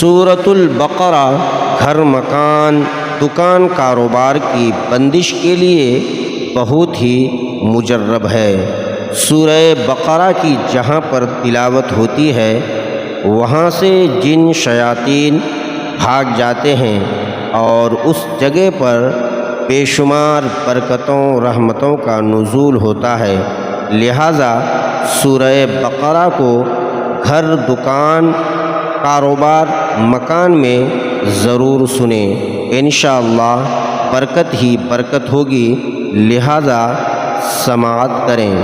सूरतुल बकरा घर, मकान, दुकान, कारोबार की बंदिश के लिए बहुत ही मुजर्रब है। सूरह बकरा की जहाँ पर तिलावत होती है वहाँ से जिन शयातीन भाग जाते हैं और उस जगह पर बेशुमार बरकतों रहमतों का नुज़ूल होता है। लिहाजा सूरह बकरा को घर, दुकान, कारोबार, मकान में ज़रूर सुने। इंशाअल्लाह बरकत ही बरकत होगी, लिहाजा समाअत करें।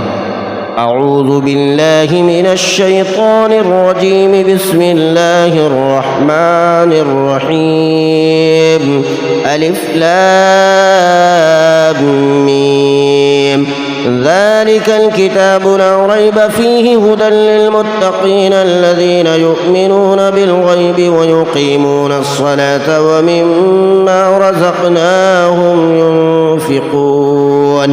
अऊज़ु बिल्लाहि मिनश शैतानिर रजीम, बिस्मिल्लाहिर रहमानिर रहीम। अलिफ लाम मीम। ज़ालिकल किताबु ला रैब फ़ीहि हुदल लिलमुत्तक़ीन अल्लज़ीना युमिनूना बिलग़ैबि व युक़ीमूनस सलाता व मिम्मा रज़क़नाहुम युनफ़िक़ून।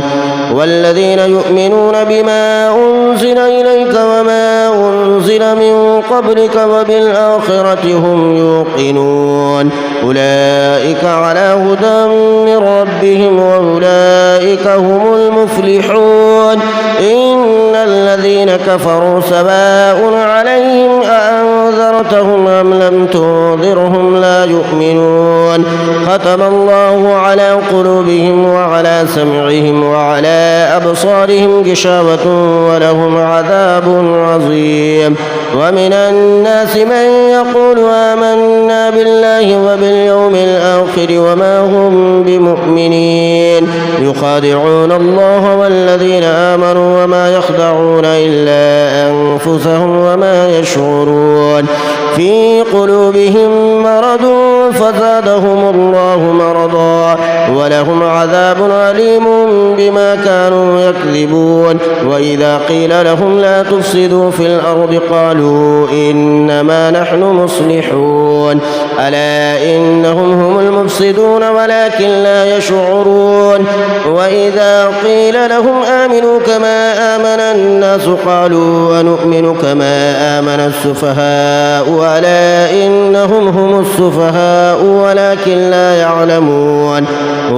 वल्लज़ीना युमिनूना बिमा उन्ज़िला इलैका व मा उन्ज़िला मिन क़ब्लिका व बिलआख़िरति हुम युक़िनून। उलाइका अला हुदन मिन रब्बिहिम व उलाइका हुमुल मुफ़्लिहून। इन्नल्लज़ीना कफ़रू सवाउन अलैहिम अअन्ज़रतहुम अम लम तुन्ज़िरहुम ला युमिनून। ख़तमल्लाहु अला क़ुलूबिहिम व अला समइहिम व अला अबसारिहिम गिशावतुन व लहुम अज़ाबुन अज़ीम। व मिनन नासि मन यक़ूलु आमन्ना बिल्लाहि व बिल-यौमिल आख़िर व मा हुम बिमुमिनीन। युख़ादि'ून अल्लाह वल्लज़ीना आमनू व मा यख़दa'ून इल्ला अन्फुसहुम व मा यश'ऊरून। फ़ी क़ुलूबिहिम मरदुन फ़ज़ादहुमुल्लाहु मरदा व लहुम अज़ाबुन अलीमुन बिमा कानू यकज़िबून। व इज़ा क़ीला लहुम ला तुफ़सिदू फ़िल अर्दि क़ालू इन्नमा नहनु मुस्लिहून। अला इन्नहुम हुमुल मुफ़सिदून वलाकिन ला यश'ऊरून। व इज़ा क़ीला लहुम आमिनू कमा आमना अन्नासु क़ालू अनु'मिनु कमा आमना अस्सुफ़हाa'u अला इन्नहुम हुमुस सुफ़हाa'u वलाकिन ला यअलमून।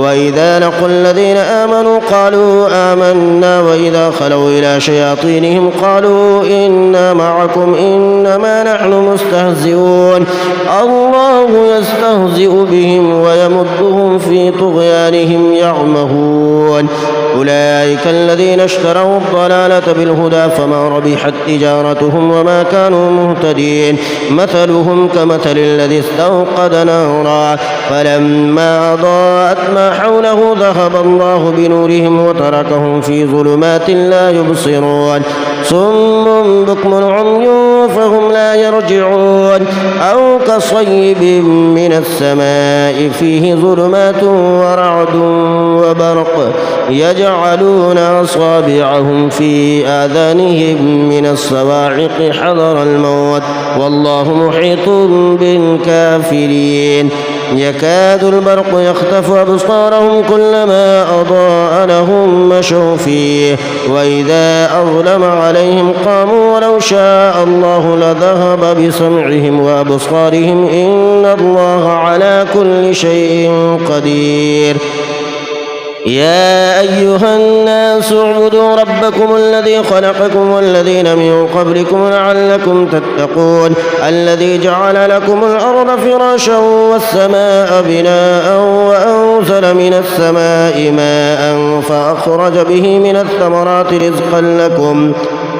व इज़ा लक़ुल लज़ीना आमनू क़ालू आमन्ना व इज़ा ख़लौ इला शयातीनिहिम क़ालू इन्ना मअकुम इन्नमा नहनु मुस्तहज़िऊन। अल्लाहु यस्तहज़ि'ु बिहिम व यमुद्दुहुम फ़ी तुग़यानिहिम यअमहून। उलाइका الذين اشتروا الضلالة بالهدى فما ربحت تجارتهم وما كانوا مهتدين। مثلهم كمثل الذي استوقد نارا فلما أضاءت ما حوله ذهب الله بنورهم وتركهم في ظلمات لا يبصرون. صم بكم عمي فهم لا يرجعون. أو كصيب من السماء فيه ظلمات ورعد وبرق يجعلون أصابعهم في آذانهم من الصواعق حذر الموت والله محيط بالكافرين. يكاد البرق يخطف أبصارهم كلما أضاء لهم مشوا فيه وإذا أظلم عليهم قاموا ولو شاء الله لذهب بسمعهم وأبصارهم إن الله على كل شيء قدير. يا أيها الناس اعبدوا ربكم الذي خلقكم والذين من قبلكم لعلكم تتقون. الذي جعل لكم الأرض فراشا والسماء بناء وأنزل من السماء ماء فأخرج به من الثمرات رزقا لكم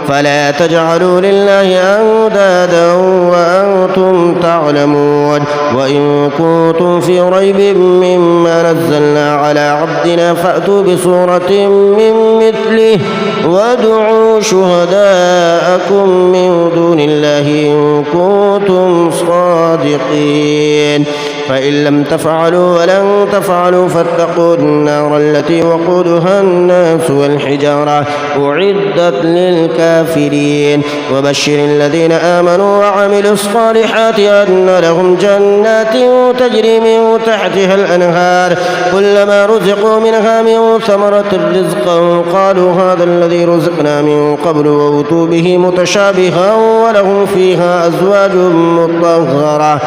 فلا تجعلوا لله أندادا وأنتم تعلمون. وإن كنتم في ريب مما نزلنا على عبدنا فأتوا بسورة من مثله وادعوا شهداءكم من دون الله إن كنتم صادقين. فإن لم تفعلوا ولن تفعلوا فاتقوا النار التي وقودها الناس والحجارة أعدت للكافرين وبشر الذين آمنوا وعملوا الصالحات أن لهم جنات تجري من تحتها الأنهار كلما رزقوا منها من ثمرة رزقا قالوا هذا الذي رزقنا من قبل وأوتوا به متشابها ولهم فيها أزواج مطهرة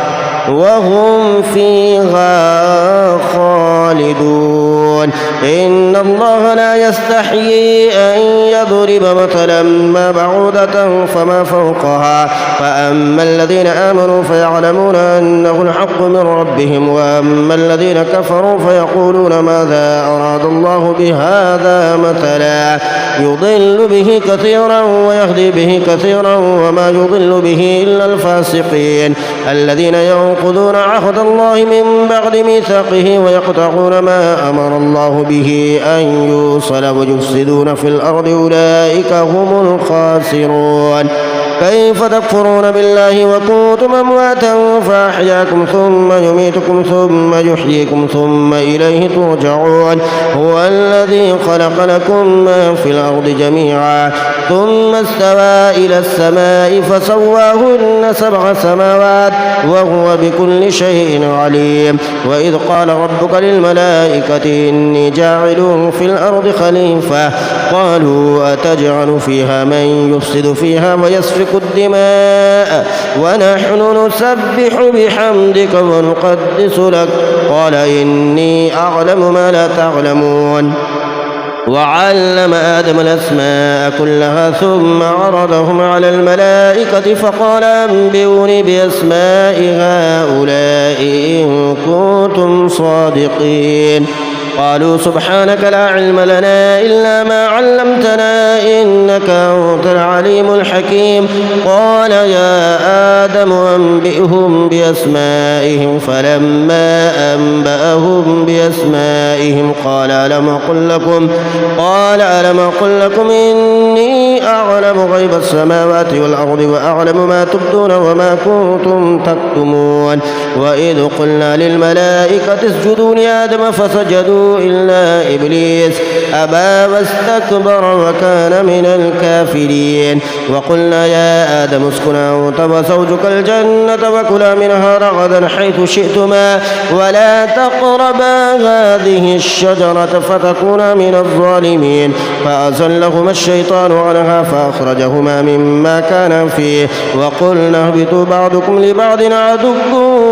وهم فيها خالدون إن الله لا يستحيي أن يضرب مثلا ما بعوضة فما فوقها فأما الذين آمنوا فيعلمون أنه الحق من ربهم وأما الذين كفروا فيقولون ماذا أراد الله بهذا مثلا يضل به كثيرا ويهدي به كثيرا وما يضل به إلا الفاسقين الذين ينقضون عهد الله من بعد ميثاقه ويقطعون ما أمر الله به أن يوصل ويفسدون في الأرض أولئك هم الخاسرون كيف تكفرون بالله وكنتم أمواتا فأحياكم ثم يميتكم ثم يحييكم ثم إليه ترجعون هو الذي خلق لكم ما في الأرض جميعا ثم استوى إلى السماء فسواهن 7 سماوات وهو بكل شيء عليم وإذ قال ربك للملائكة إني جاعل في الأرض خليفة قالوا أتجعل فيها من يفسد فيها ويسفك الدماء ونحن نسبح بحمدك ونقدس لك قال إني أعلم ما لا تعلمون وعلم آدم الأسماء كلها ثم عرضهم على الملائكة فقال أنبئوني بأسماء هؤلاء إن كنتم صادقين قالوا سبحانك لا علم لنا إلا ما علمتنا إنك أنت العليم الحكيم قال يا آدم أنبئهم بأسمائهم فلما أنبأهم بأسمائهم قال ألم أقل لكم إني أعلم غيب السماوات والأرض وأعلم ما تبدون وما كنتم تكتمون وإذ قلنا للملائكة اسجدوا لآدم فسجدوا إلا إبليس أبى واستكبر وكان من الكافرين وقلنا يا آدم اسكن أنت وزوجك الجنة وكلا منها رغدا حيث شئتما ولا تقربا هذه الشجرة فتكونا من الظالمين فأزلهما الشيطان عنها فأخرجهما مما كانا فيه وقلنا اهبطوا بعضكم لبعض عدو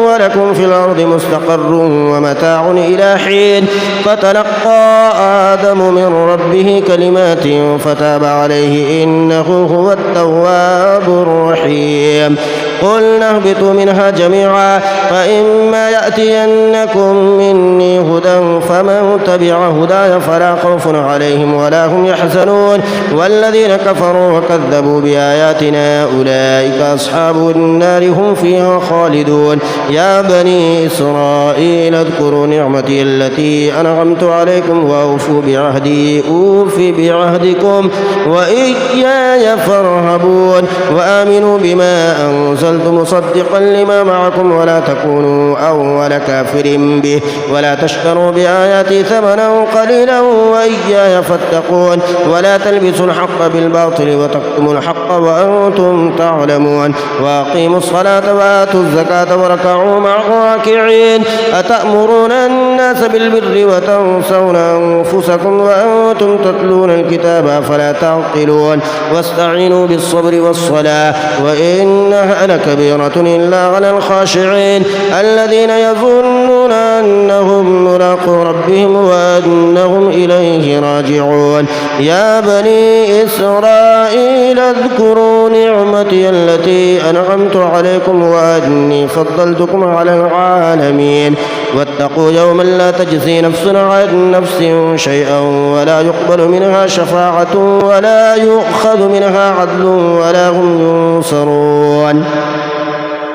ولكم في الأرض مستقر ومتاع إلى حين فتلقى آدم من ربه كلمات فتاب عليه إنه هو التواب الرحيم قلنا اهبطوا منها جميعا فإما يأتينكم مني هدى فمن تبع هداي فلا خوف عليهم ولا هم يحزنون والذين كفروا وكذبوا بآياتنا أولئك أصحاب النار هم فيها خالدون يا بني إسرائيل اذكروا نعمتي التي أنعمت عليكم وأوفوا بعهدي أوف بعهدكم وإياي فارهبون وآمنوا بما أنزلت مصدقا لما معكم ولا تكونوا أول كافر به ولا تشتروا بآياتي ثمنا قليلا وإياي فاتقون ولا تلبسوا الحق بالباطل وتكتموا الحق وأنتم تعلمون وأقيموا الصلاة وآتوا الزكاة واركعوا مع الراكعين أتأمرون الناس بالبر وتنسون أنفسكم وأنتم تتلون الكتاب فلا تعقلون واستعينوا بالصبر والصلاة وإنها لكبيرة إلا على الخاشعين الذين يظنون أنهم ملاقو ربهم وأنهم إليه راجعون يا بني إسرائيل اذكروا نعمتي التي أنعمت عليكم وأني فضلتكم على العالمين واتقوا يوما لا تجزي نفس عن نفس شيئا ولا يقبل منها شفاعة ولا يؤخذ منها عدل ولا هم ينصرون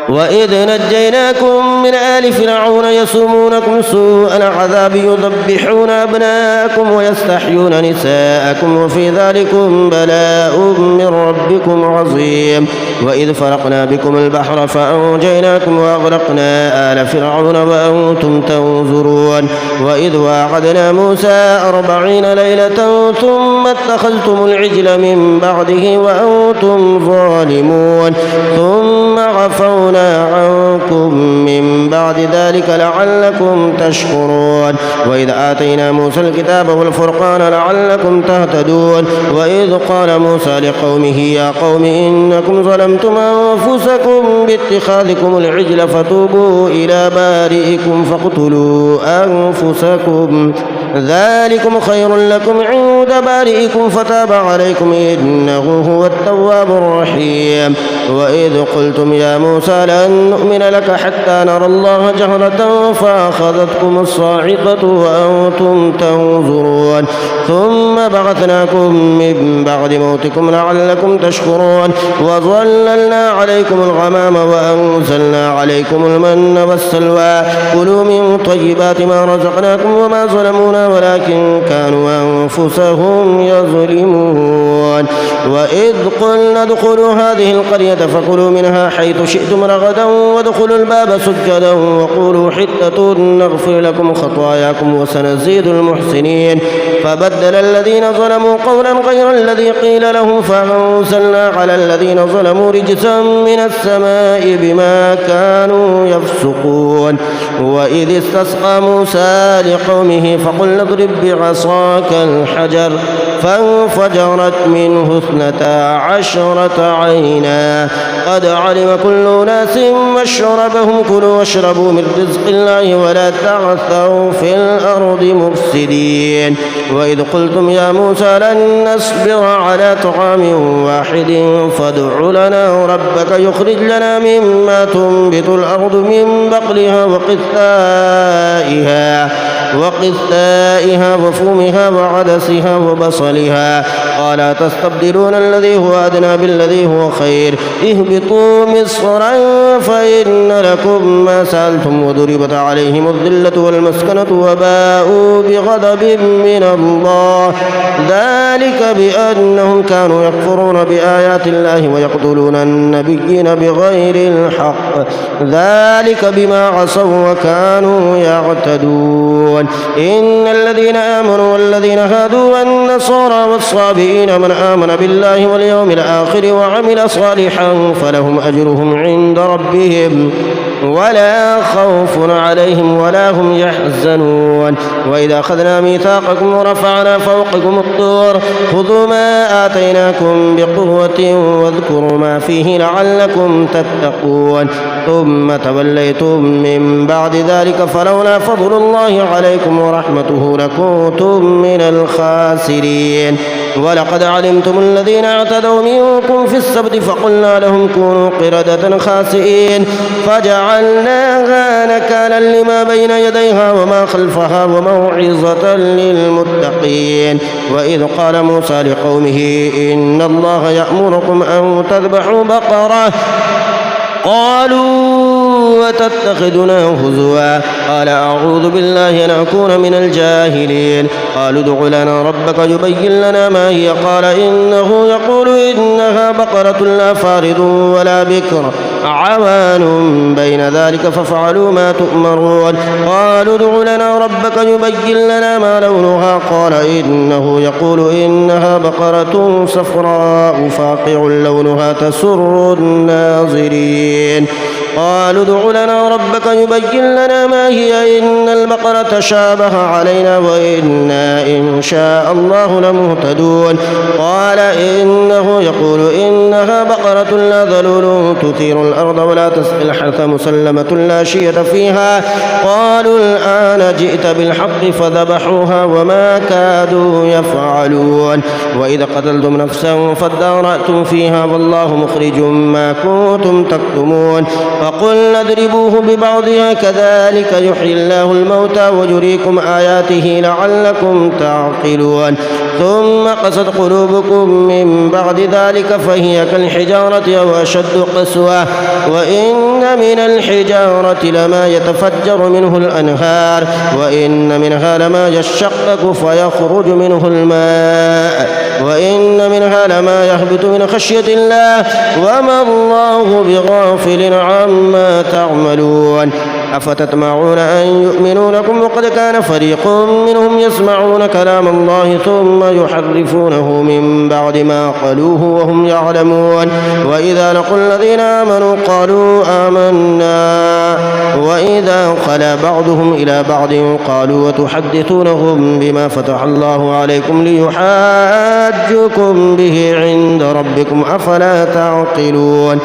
وإذ نجيناكم من آل فرعون يسومونكم سوء العذاب يذبحون أبناءكم ويستحيون نساءكم وفي ذلكم بلاء من ربكم عظيم وإذ فرقنا بكم البحر فأنجيناكم وأغرقنا آل فرعون وأنتم تنظرون وإذ واعدنا موسى 40 ليلة ثم اتخذتم العجل من بعده وأنتم ظالمون ثم عفونا عنكم من بعد ذلك لعلكم تشكرون وإذ آتينا موسى الكتاب والفرقان لعلكم تهتدون وإذ قال موسى لقومه يا قوم إنكم ظلمتم أنفسكم باتخاذكم العجل فتوبوا إلى بارئكم فاقتلوا أنفسكم ذلكم خير لكم عند بارئكم فتاب عليكم إنه هو التواب الرحيم وإذ قلتم يا موسى لن نؤمن لك حتى نرى الله جهرة فأخذتكم الصاعقة وأنتم تنظرون ثم بعثناكم من بعد موتكم لعلكم تشكرون وظللنا عليكم الغمام وأنزلنا عليكم المن والسلوى كلوا من طيبات ما رزقناكم وما ظلمونا ولكن كانوا أنفسهم يظلمون وإذ قلنا ادخلوا هذه القرية فكلوا منها حيث شئتم رغدا وادخلوا الباب سجدا وقولوا حتة نغفر لكم خطاياكم وسنزيد المحسنين فبدل الذين ظلموا قولا غير الذي قيل لهم فأنزلنا على الذين ظلموا رجزا من السماء بما كانوا يفسقون وإذ استسقى موسى لقومه فقلنا اضرب بعصاك الحجر فانفجرت منه 12 عينا قد علم كل أناس مشربهم كلوا واشربوا من رزق الله ولا تعثوا في الأرض مفسدين وإذ قلتم يا موسى لن نصبر على طعام واحد فادع لنا ربك يخرج لنا مما تنبت الأرض من بقلها وقثائها وفومها وعدسها وبصلها قال تستبدلون الذي هو أدنى بالذي هو خير اهبطوا مصرا فإن لكم ما سألتم وضربت عليهم الذلة والمسكنة وباءوا بغضب من الله ذلك بأنهم كانوا يكفرون بآيات الله ويقتلون النبيين بغير الحق ذلك بما عصوا وكانوا يعتدون إن الذين آمنوا والذين هادوا والنصارى والصابئين من آمن بالله واليوم الآخر وعمل صالحا فلهم أجرهم عند ربهم ولا خوف عليهم ولا هم يحزنون وإذا أخذنا ميثاقكم ورفعنا فوقكم الطور خذوا ما آتيناكم بقوة واذكروا ما فيه لعلكم تتقون ثم توليتم من بعد ذلك فلولا فضل الله عليكم ورحمته لكنتم من الخاسرين ولقد علمتم الذين اعتدوا منكم في السبت فقلنا لهم كونوا قردة خاسئين فجعلناها نكالا لما بين يديها وما خلفها وموعظة للمتقين وإذ قال موسى لقومه إن الله يأمركم أن تذبحوا بقرة قالوا وتتخذنا هزوا قال أعوذ بالله أن أكون من الجاهلين قالوا ادع لنا ربك يبين لنا ما هي قال إنه يقول إنها بقرة لا فارض ولا بكر عوان بين ذلك فافعلوا ما تؤمرون قالوا ادع لنا ربك يبين لنا ما لونها قال إنه يقول إنها بقرة صفراء فاقع لونها تسر الناظرين قالوا ادع لنا ربك يبين لنا ما هي إن البقرة شابه علينا وإنا إن شاء الله لمهتدون قال إنه يقول إنها بقرة لا ذلول تثير الأرض ولا تسقي الحرث مسلمة لا شية فيها قالوا الآن جئت بالحق فذبحوها وما كادوا يفعلون وإذا قتلتم نفسا فادارأتم فيها والله مخرج ما كنتم تكتمون فقلنا اضربوه ببعضها كذلك يحيي الله الموتى ويريكم آياته لعلكم تعقلون ثم قست قلوبكم من بعد ذلك فهي كالحجارة أو أشد قسوة وإن من الحجارة لما يتفجر منه الأنهار وإن منها لما يشقق فيخرج منه الماء وإن منها لما يهبط من خشية الله وما الله بغافل عما تعملون أفتطمعون أن يؤمنوا لكم وقد كان فريق منهم يسمعون كلام الله ثم يحرفونه من بعد ما قالوه وهم يعلمون وإذا لقوا الذين آمنوا قالوا آمنا وإذا خلا بعضهم إلى بعض قالوا وتحدثونهم بما فتح الله عليكم ليحاجوكم به عند ربكم أفلا تعقلون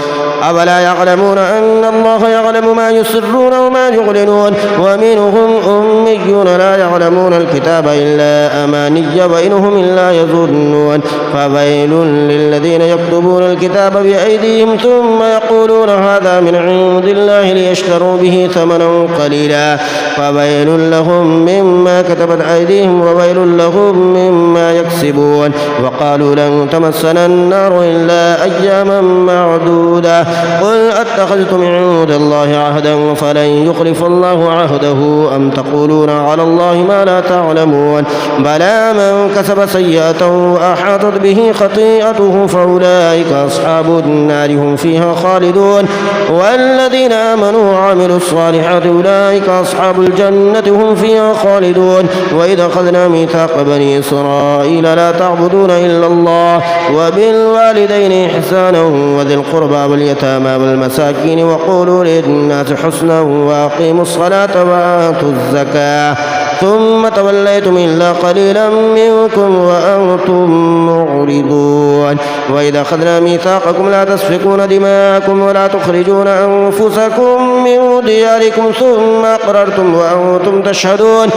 أولا يعلمون أن الله يعلم ما يسرون وما يعلنون ومنهم أميون لا يعلمون الكتاب إلا أماني وإنهم إلا يظنون فويل للذين يكتبون الكتاب بأيديهم ثم يقولون هذا من عند الله ليشتروا به ثمنا قليلا فويل لهم مما كتبت أيديهم وويل لهم مما يكسبون وقالوا لن تمسنا النار إلا أياما معدودة قل أتخذتم عند الله عهدا فلن يخلف الله عهده أم تقولون على الله ما لا تعلمون بلى من كسب سيئة وأحاطت به خطيئته فأولئك أصحاب النار هم فيها خالدون والذين آمنوا وعملوا الصالحات أولئك أصحاب الجنة هم فيها خالدون وإذا أخذنا ميثاق بني إسرائيل لا تعبدون إلا الله وبالوالدين إحسانا وذي القربى واليتامى والمساكين وقولوا للناس حسنا وأقيموا الصلاة وآتوا الزكاة ثم توليتم إلا قليلا منكم وأنتم معرضون وإذا أخذنا ميثاقكم لا تسفكون دماءكم ولا تخرجون أنفسكم من دياركم ثم أقررتم وأنتم تشهدون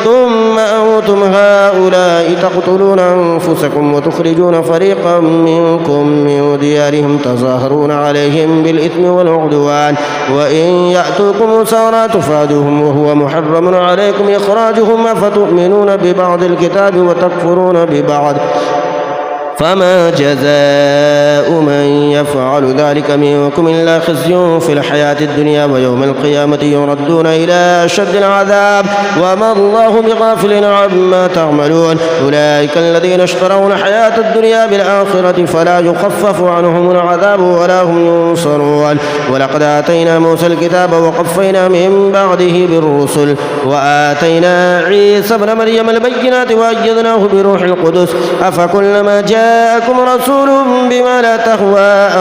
ثم أنتم هؤلاء تقتلون أنفسكم وتخرجون فريقا منكم من ديارهم تظاهرون عليهم بالإثم والعدوان وإن يأتوكم سارى تفادوهم وهو محرم عليكم إخراجهم أفتؤمنون ببعض الكتاب وتكفرون ببعض فما جزاء من يفعل ذلك منكم إلا خزي في الحياة الدنيا ويوم القيامة يردون إلى أشد العذاب وما الله بغافل عما تعملون أولئك الذين اشتروا الحياة الدنيا بالآخرة فلا يخفف عنهم العذاب ولا هم ينصرون ولقد آتينا موسى الكتاب وقفينا من بعده بالرسل وآتينا عيسى ابن مريم البينات وأيدناه بروح القدس أفكلما جاءكم رسول بما لا تهوى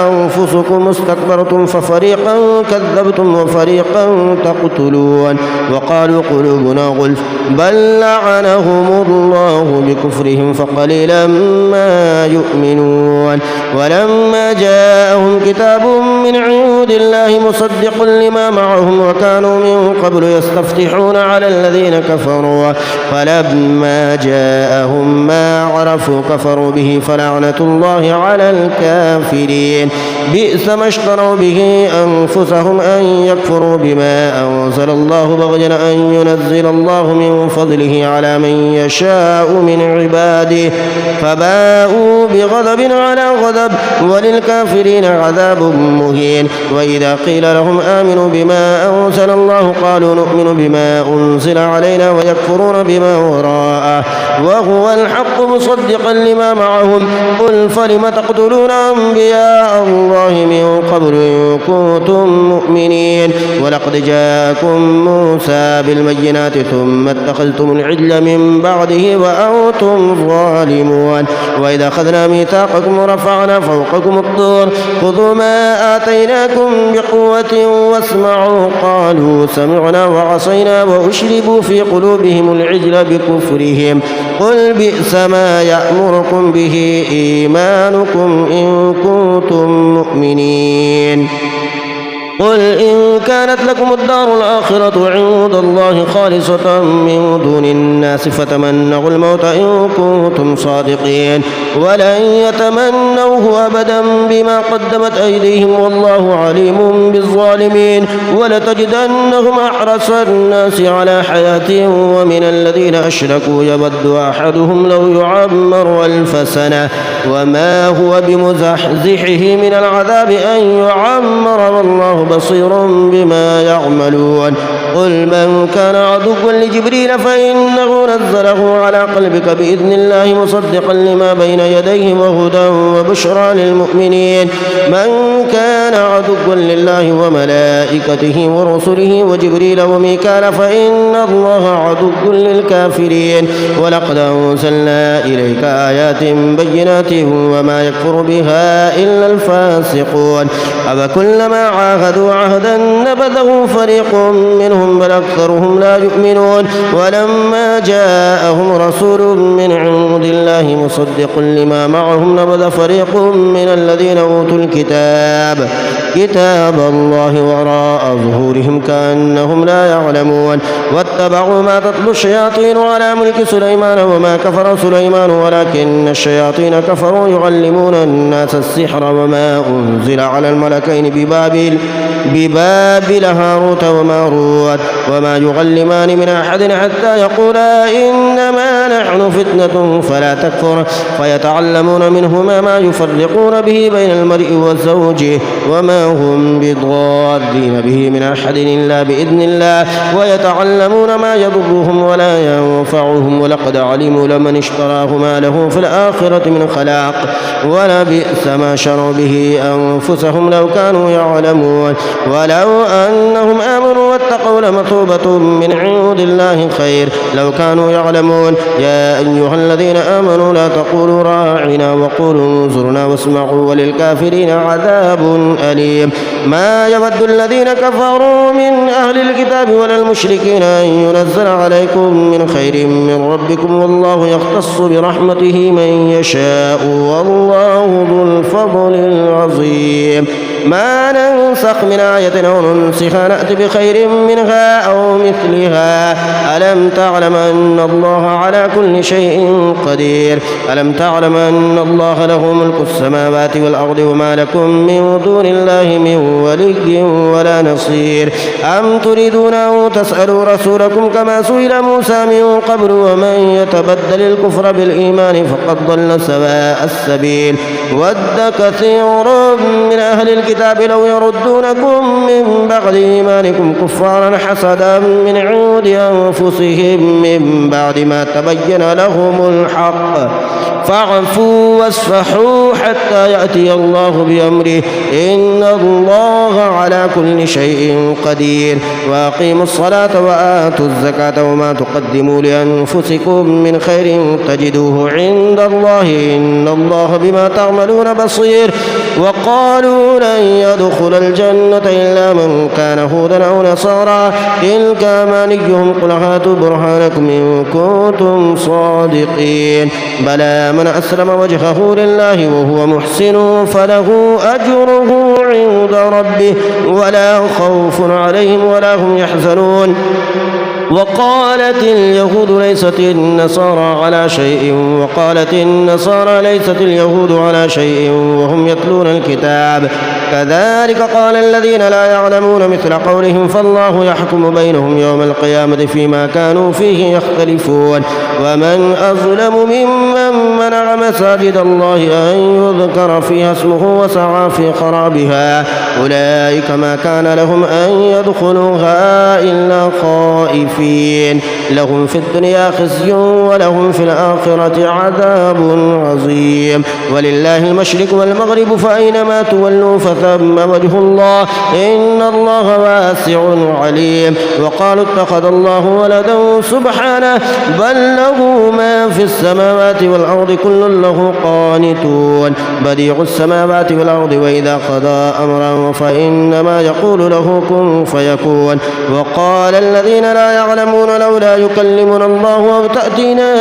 أنفسكم استكبرتم ففريقا كذبتم وفريقا تقتلون وقالوا قلوبنا غلف بل لعنهم الله بكفرهم فقليلا ما يؤمنون ولما جاءهم كتاب من عند الله مصدق لما معهم وكانوا من قبل يستفتحون على الذين كفروا فلما جاءهم ما عرفوا كفروا به فلعنة الله على الكافرين بئس ما اشتروا به أنفسهم أن يكفروا بما أنزل الله بغيا أن ينزل الله من فضله على من يشاء من عباده فباءوا بغضب على غضب وللكافرين عذاب مهين وإذا قيل لهم آمنوا بما أنزل الله قالوا نؤمن بما أنزل علينا ويكفرون بما وراءه وهو الحق مصدقا لما معهم قل فلم تقتلون أنبياء الله من قبل إن كنتم مؤمنين ولقد جاءكم موسى بالبينات ثم اتخذتم العجل من بعده وأنتم ظالمون وإذا أخذنا ميثاقكم ورفعنا فوقكم الطور خذوا ما آتيناكم بقوة واسمعوا قالوا سمعنا وعصينا وأشربوا في قلوبهم العجل بكفرهم قل بئس ما يأمركم به إيمانكم إن كنتم مؤمنين قل إن كانت لكم الدار الآخرة عند الله خالصة من دون الناس فتمنوا الموت إن كنتم صادقين ولن يتمنوه أبدا بما قدمت أيديهم والله عليم بالظالمين ولتجدنهم أحرص الناس على حياة ومن الذين أشركوا يود أحدهم لو يعمر 1000 سنة وما هو بمزحزحه من العذاب أن يعمر والله بصير بما يعملون قل من كان عدوا لجبريل فإنه نزله على قلبك بإذن الله مصدقا لما بين يديه وهدى وبشرى للمؤمنين من كان عدوا لله وملائكته ورسله وجبريل وميكال فإن الله عدو للكافرين ولقد أنزلنا إليك آيات بينات وما يكفر بها إلا الفاسقون أفكلما عاهدوا عهدا نبذه فريق منهم بل أكثرهم لا يؤمنون ولما جاءهم رسول من عند الله مصدق لما معهم نبذ فريق من الذين أوتوا الكتاب كتاب الله وراء ظهورهم كأنهم لا يعلمون واتبعوا ما تتلو الشياطين على ملك سليمان وما كفر سليمان ولكن الشياطين كفروا يعلمون الناس السحر وما أنزل على الملكين ببابل هاروت وماروت وما يعلمان من أحد حتى يقولا إنما نحن فتنة فلا تكفر فيتعلمون منهما ما يفرقون به بين المرء وزوجه وما هم بضارين به من أحد إلا بإذن الله ويتعلمون ما يضرهم ولا ينفعهم ولقد علموا لمن اشتراه ما له في الآخرة من خلاق ولبئس ما شروا به أنفسهم لو كانوا يعلمون ولو أنهم آمنوا واتقوا لمثوبة من عند الله خير لو كانوا يعلمون يا أيها الذين آمنوا لا تقولوا راعنا وقولوا انظرنا واسمعوا وللكافرين عذاب أليم ما يود الذين كفروا من أهل الكتاب ولا المشركين أن ينزل عليكم من خير من ربكم والله يختص برحمته من يشاء والله ذو الفضل العظيم ما ننسخ من آية أو ننسخها نأت بخير منها أو مثلها ألم تعلم أن الله على كل شيء قدير ألم تعلم أن الله له ملك السماوات والأرض وما لكم من دون الله من ولي ولا نصير أم تريدون أن تسألوا رسولكم كما سئل موسى من قبل ومن يتبدل الكفر بالإيمان فقد ضل سواء السبيل ود كثير من أهل الكتاب لو يردونكم من بعد إيمانكم كفارا حسدا من عند أنفسهم من بعد ما تبين لهم الحق فاعفوا واصفحوا حتى يأتي الله بأمره إن الله على كل شيء قدير وأقيموا الصلاة وآتوا الزكاة وما تقدموا لأنفسكم من خير تجدوه عند الله إن الله بما تعملون بصير وقالوا لن يدخل الجنة إلا من كان هودا أو نصارى تلك أمانيهم قل هاتوا برهانكم إن كنتم صادقين بلى من أسلم وجهه لله وهو محسن فله أجره عند ربه ولا خوف عليهم ولا هم يحزنون وقالت اليهود ليست النصارى على شيء وقالت النصارى ليست اليهود على شيء وهم يتلون الكتاب كذلك قال الذين لا يعلمون مثل قولهم فالله يحكم بينهم يوم القيامة فيما كانوا فيه يختلفون ومن أظلم ممن منع مساجد الله أن يذكر فيها اسمه وسعى في خرابها أولئك ما كان لهم أن يدخلوها إلا خائفين لهم في الدنيا خزي ولهم في الآخرة عذاب عظيم ولله المشرق والمغرب فأينما تولوا فثم وجه الله إن الله واسع عليم وقالوا اتخذ الله ولدا سبحانه بل له ما في السماوات والأرض كل له قانتون بديع السماوات والأرض وإذا قضى أمرا فإنما يقول له كن فيكون وقال الذين لا يعلمون لولا لا يكلمنا الله أو تأتينا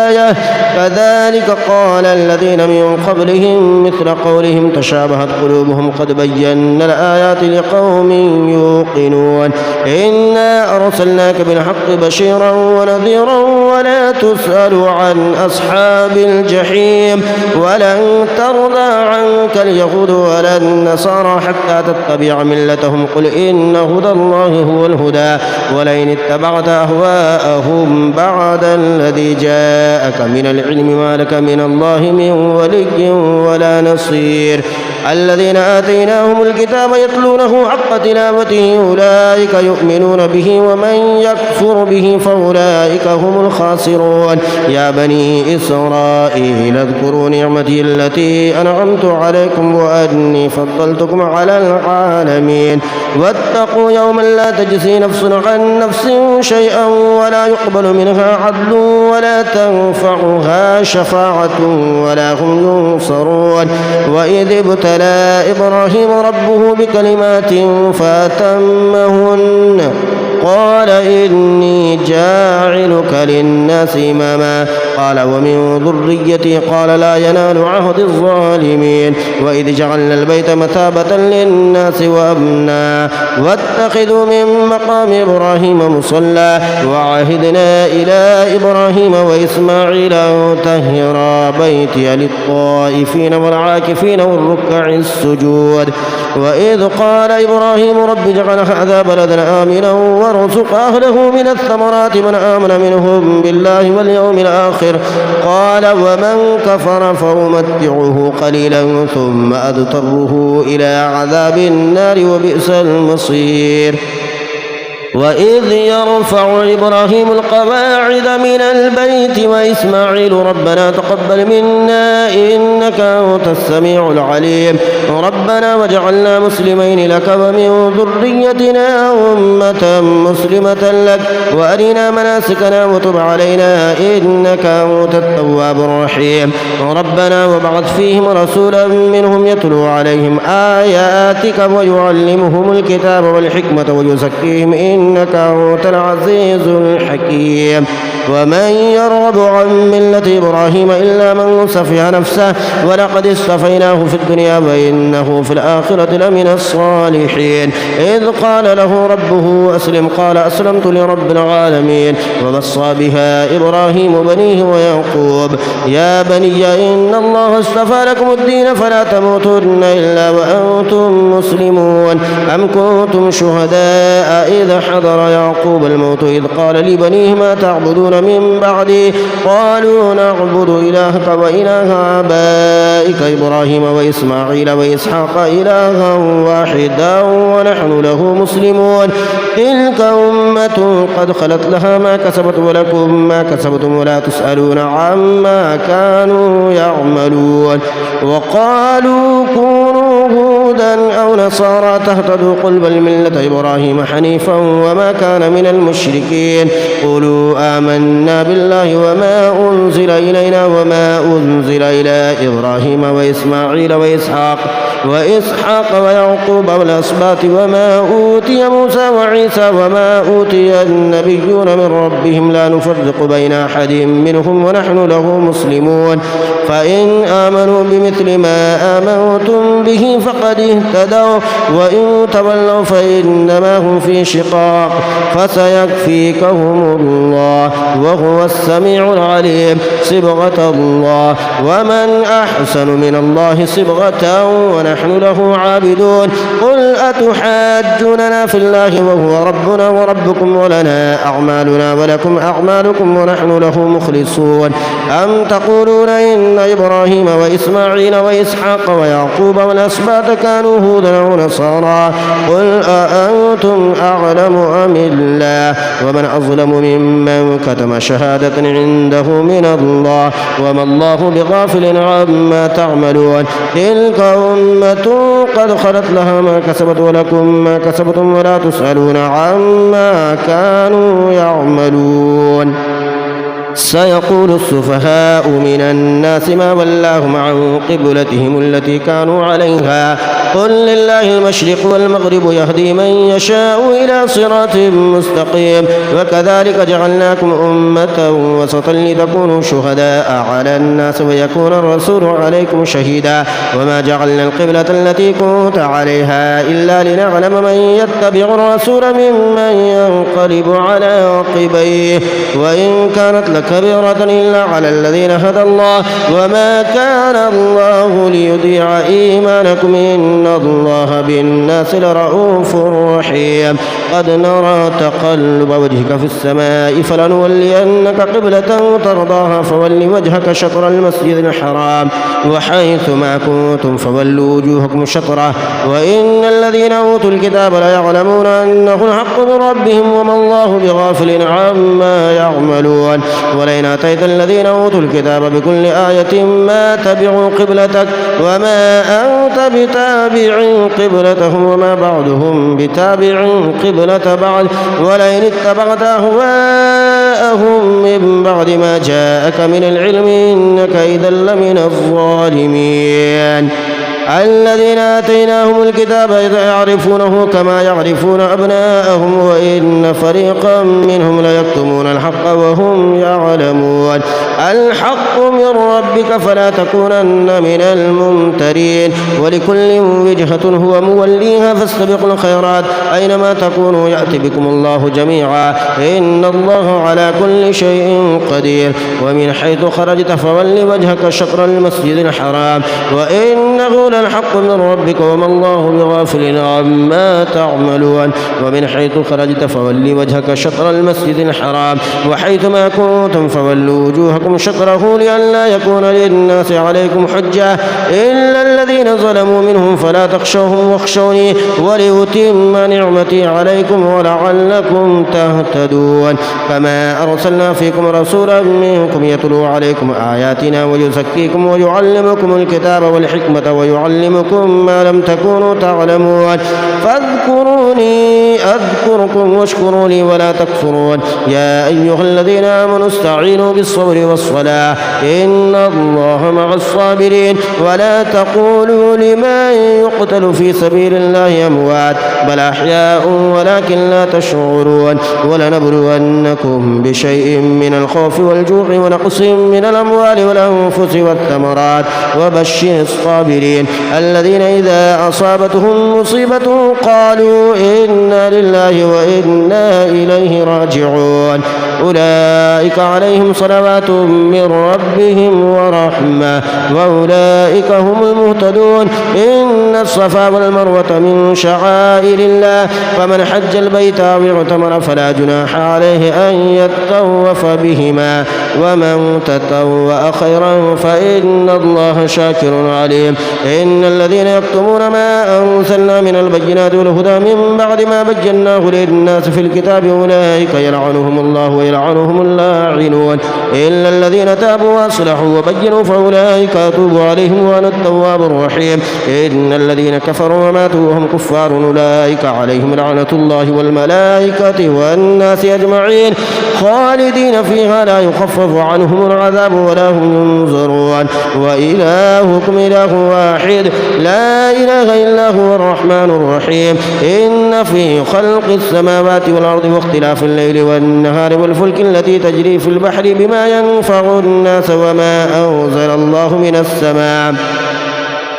آية كذلك قال الذين من قبلهم مثل قولهم تشابهت قلوبهم قد بينا الآيات لقوم يوقنون إنا أرسلناك بالحق بشيرا ونذيرا ولا تسأل عن أصحاب الجحيم ولن ترضى عنك اليهود ولا النصارى حتى تتبع ملتهم قل إن هدى الله هو الهدى ولئن اتبعت أهواءهم بعد الذي جاءك من العلم ما لك من الله من ولي ولا نصير الذين آتيناهم الكتاب يتلونه حق تلاوته أولئك يؤمنون به ومن يكفر به فأولئك هم الخاسرون يا بني إسرائيل اذكروا نعمتي التي أنعمت عليكم وأني فضلتكم على العالمين واتقوا يوما لا تجزي نفس عن نفس شيئا ولا يقبل منها عدل ولا تنفعها شفاعة ولا هم ينصرون وإذ ابتلى إبراهيم ربه بكلمات فأتمهن قال إني جاعلك للناس إماما قال ومن ذريتي قال لا ينال عهد الظالمين وإذ جعلنا البيت مثابة للناس وأمنا واتخذوا من مقام إبراهيم مصلى وعهدنا إلى إبراهيم وإسماعيل أن طهرا بيتي للطائفين والعاكفين والركع السجود وإذ قال إبراهيم رب اجعل هذا بلدا آمنا وارزق أهله من الثمرات من آمن منهم بالله واليوم الآخر قال ومن كفر فأمتعه قليلا ثم أضطره إلى عذاب النار وبئس المصير وإذ يرفع إبراهيم القواعد من البيت وإسماعيل ربنا تقبل منا إنك أنت السميع العليم ربنا واجعلنا مسلمين لك ومن ذريتنا أمة مسلمة لك وأرنا مناسكنا وتب علينا إنك أنت التواب الرحيم ربنا وابعث فيهم رسولا منهم يتلو عليهم آياتك ويعلمهم الكتاب والحكمة ويزكيهم إنك أنت العزيز الحكيم ومن يرغب عن ملة إبراهيم إلا من سفه نفسه ولقد اصطفيناه في الدنيا وإنه في الآخرة لمن الصالحين إذ قال له ربه أسلم قال أسلمت لرب العالمين ووصى بها إبراهيم بنيه ويعقوب يا بني إن الله اصطفى لكم الدين فلا تموتن إلا وأنتم مسلمون أم كنتم شهداء إذ حضر يعقوب الموت إذ قال لبنيه ما تعبدون من بعدي قالوا نعبد إلهك وإله آبائك إبراهيم وإسماعيل وإسحاق إلها واحدا ونحن له مسلمون تلك أمة قد خلت لها ما كسبت ولكم ما كسبتم ولا تسألون عما كانوا يعملون وقالوا كونوا هودا أو نصارى تهتدوا قل بل ملة إبراهيم حنيفا وما كان من المشركين قولوا آمنا بالله وما أنزل إلينا وما أنزل إلى إبراهيم وإسماعيل وإسحاق ويعقوب والأسباط وما أوتي موسى وعيسى وما أوتي النبيون من ربهم لا نفرق بين أحد منهم ونحن له مسلمون فإن آمنوا بمثل ما آمنتم به فقد اهتدوا وإن تولوا فإنما هم في شقاق فسيكفيكهم الله وهو السميع العليم صبغة الله ومن أحسن من الله صبغة ونحن له عابدون قل أتحاجوننا في الله وهو ربنا وربكم ولنا أعمالنا ولكم أعمالكم ونحن له مخلصون أم تقولون إن إبراهيم وإسماعيل وإسحاق ويعقوب والأسباط كانوا هودا أو نصارى قل أأنتم أعلم أم الله ومن أظلم ممن كتم شهادة عنده من الله وما الله بغافل عما تعملون تلك أمة قد خلت لها ما كسبت ولكم ما كسبتم ولا تسألون عما كانوا يعملون سيقول السفهاء من الناس ما ولاهم عن قبلتهم التي كانوا عليها قل لله المشرق والمغرب يهدي من يشاء إلى صراط مستقيم وكذلك جعلناكم أمة وسطا لتكونوا شهداء على الناس ويكون الرسول عليكم شهيدا وما جعلنا القبلة التي كنت عليها إلا لنعلم من يتبع الرسول ممن ينقلب على عقبيه وإن كانت لكبيرة إلا على الذين هدى الله وما كان الله ليضيع إيمانكم إن الله بالناس لرؤوف رحيم قد نرى تقلب وجهك في السماء فلنولينك قبلة ترضاها فول وجهك شطر المسجد الحرام وحيث ما كنتم فولوا وجوهكم شطره وإن الذين أوتوا الكتاب ليعلمون أنه الحق من ربهم وما الله بغافل عما يعملون ولئن أتيت الذين أوتوا الكتاب بكل آية ما تبعوا قبلتك وما أنت بتابع قبلتهم وما بعضهم بتابع قبلة بعض ولئن اتبعت أهواءهم من بعد ما جاءك من العلم إنك إذا لمن الظالمين الذين آتيناهم الكتاب يعرفونه كما يعرفون أبناءهم وإن فريقا منهم ليكتمون الحق وهم يعلمون الحق من ربك فلا تكونن من الممترين ولكل وجهة هو موليها فاستبقوا الخيرات أينما تكونوا يأتي بكم الله جميعا إن الله على كل شيء قدير ومن حيث خرجت فول وجهك شطر المسجد الحرام وإنه الحق من ربك وما الله بغافل عما تعملون ومن حيث خرجت فول وجهك شطر المسجد الحرام وحيث ما كنتم فولوا وجوهكم شطره لئلا يكون للناس عليكم حجة إلا الذين ظلموا منهم فلا تخشوهم واخشوني ولأتم نعمتي عليكم ولعلكم تهتدون كما أرسلنا فيكم رسولا منكم يتلو عليكم آياتنا ويزكيكم ويعلمكم الكتاب والحكمة ويعلمكم ما لم تكونوا تعلمون فاذكروني أذكركم واشكروا لي ولا تكفرون يا أيها الذين آمنوا استعينوا بالصبر والصلاة إن الله مع الصابرين ولا تقولوا لمن يقتل في سبيل الله أموات بل أحياء ولكن لا تشعرون ولنبلونكم بشيء من الخوف والجوع ونقص من الأموال والأنفس والثمرات وبشر الصابرين الذين إذا أصابتهم مصيبة قالوا إنا لله وإنا إليه راجعون أولئك عليهم صلوات من ربهم ورحمة وأولئك هم المهتدون إن الصفا والمروة من شعائر الله فمن حج البيت أو اعتمر فلا جناح عليه أن يطوف بهما ومن تطوع خيرا فإن الله شاكر عليم إن الذين يكتمون ما أنزلنا من البينات والهدى من بعد ما بيناه للناس في الكتاب أولئك يلعنهم الله ويلعنهم اللاعنون إلا الذين تابوا وأصلحوا وبينوا فأولئك أتوب عليهم وأنا التواب الرحيم إن الذين كفروا وماتوا وهم كفار أولئك عليهم لعنة الله والملائكة والناس أجمعين خالدين فيها لا يخفف عنهم العذاب ولا هم ينظرون وإلهكم إله واحد لا إله إلا هو الرحمن الرحيم إن في خلق السماوات والأرض واختلاف الليل والنهار والفلك التي تجري في البحر بما ينفع الناس